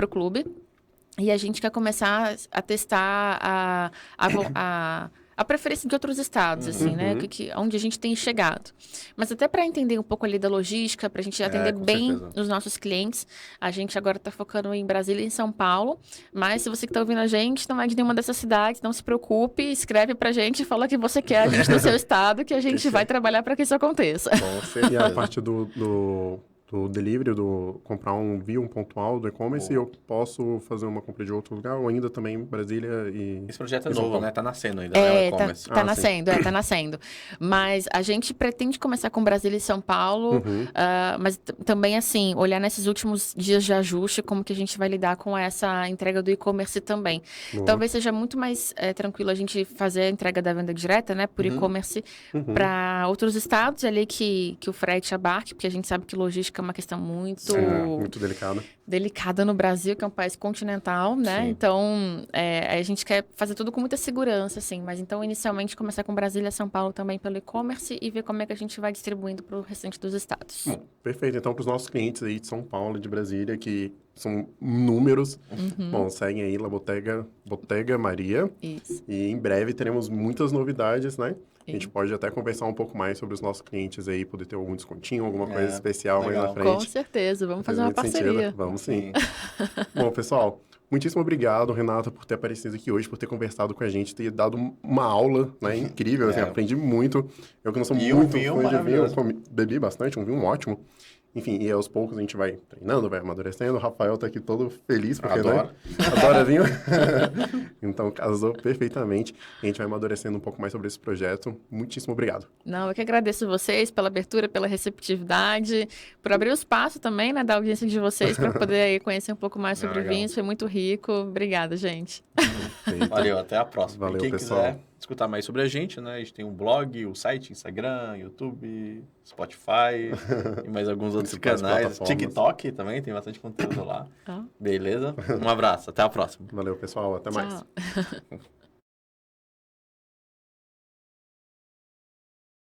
S3: clube. E a gente quer começar a testar a preferência de outros estados, assim, né? Onde a gente tem chegado. Mas até para entender um pouco ali da logística, para a gente atender bem os nossos clientes, a gente agora está focando em Brasília e em São Paulo. Mas se você que está ouvindo a gente não é de nenhuma dessas cidades, não se preocupe, escreve para a gente e fala que você quer a gente no seu estado, que a gente vai trabalhar para que isso aconteça.
S2: E a parte do delivery, comprar um vinho pontual do e-commerce, eu posso fazer uma compra de outro lugar ou ainda também Brasília e...
S1: Esse projeto é novo, né? Tá nascendo ainda, né? O e-commerce.
S3: Tá nascendo. Mas a gente pretende começar com Brasília e São Paulo, mas também, assim, olhar nesses últimos dias de ajuste, como que a gente vai lidar com essa entrega do e-commerce também. Boa. Talvez seja muito mais tranquilo a gente fazer a entrega da venda direta, né? Por e-commerce para outros estados ali que o frete abarque, porque a gente sabe que logística é uma questão muito delicada no Brasil, que é um país continental, né? Sim. Então, a gente quer fazer tudo com muita segurança, assim. Mas, então, inicialmente, começar com Brasília, São Paulo também pelo e-commerce e ver como é que a gente vai distribuindo para o restante dos estados.
S2: Bom, perfeito. Então, para os nossos clientes aí de São Paulo e de Brasília, que são números, bom, seguem aí La Bottega Maria.
S3: Isso.
S2: E em breve teremos muitas novidades, né? A gente pode até conversar um pouco mais sobre os nossos clientes aí, poder ter algum descontinho, alguma coisa especial mais na frente.
S3: Com certeza, vamos fazer uma parceria.
S2: Sentido. Vamos sim. Bom, pessoal, muitíssimo obrigado, Renata, por ter aparecido aqui hoje, por ter conversado com a gente, ter dado uma aula, né, incrível, assim, aprendi muito. Eu que não sou muito fã de vinho, bebi bastante, um vinho ótimo. Enfim, e aos poucos a gente vai treinando, vai amadurecendo. O Rafael tá aqui todo feliz, porque,
S1: Adoro.
S2: né? Adora vinho. Então, casou perfeitamente. E a gente vai amadurecendo um pouco mais sobre esse projeto. Muitíssimo obrigado.
S3: Não, eu que agradeço vocês pela abertura, pela receptividade, por abrir o espaço também, né, da audiência de vocês para poder aí conhecer um pouco mais sobre
S1: Legal.
S3: vinhos. Foi muito rico. Obrigada, gente.
S2: Perfeito.
S1: Valeu, até a próxima.
S2: Valeu,
S1: E quem
S2: pessoal.
S1: quiser escutar mais sobre a gente, né? A gente tem um blog, o site, Instagram, YouTube, Spotify e mais alguns outros
S2: Principais
S1: canais.
S2: plataformas.
S1: TikTok também, tem bastante conteúdo lá.
S3: Ah.
S1: Beleza? Um abraço, até a próxima.
S2: Valeu, pessoal. Até mais.
S3: Tchau.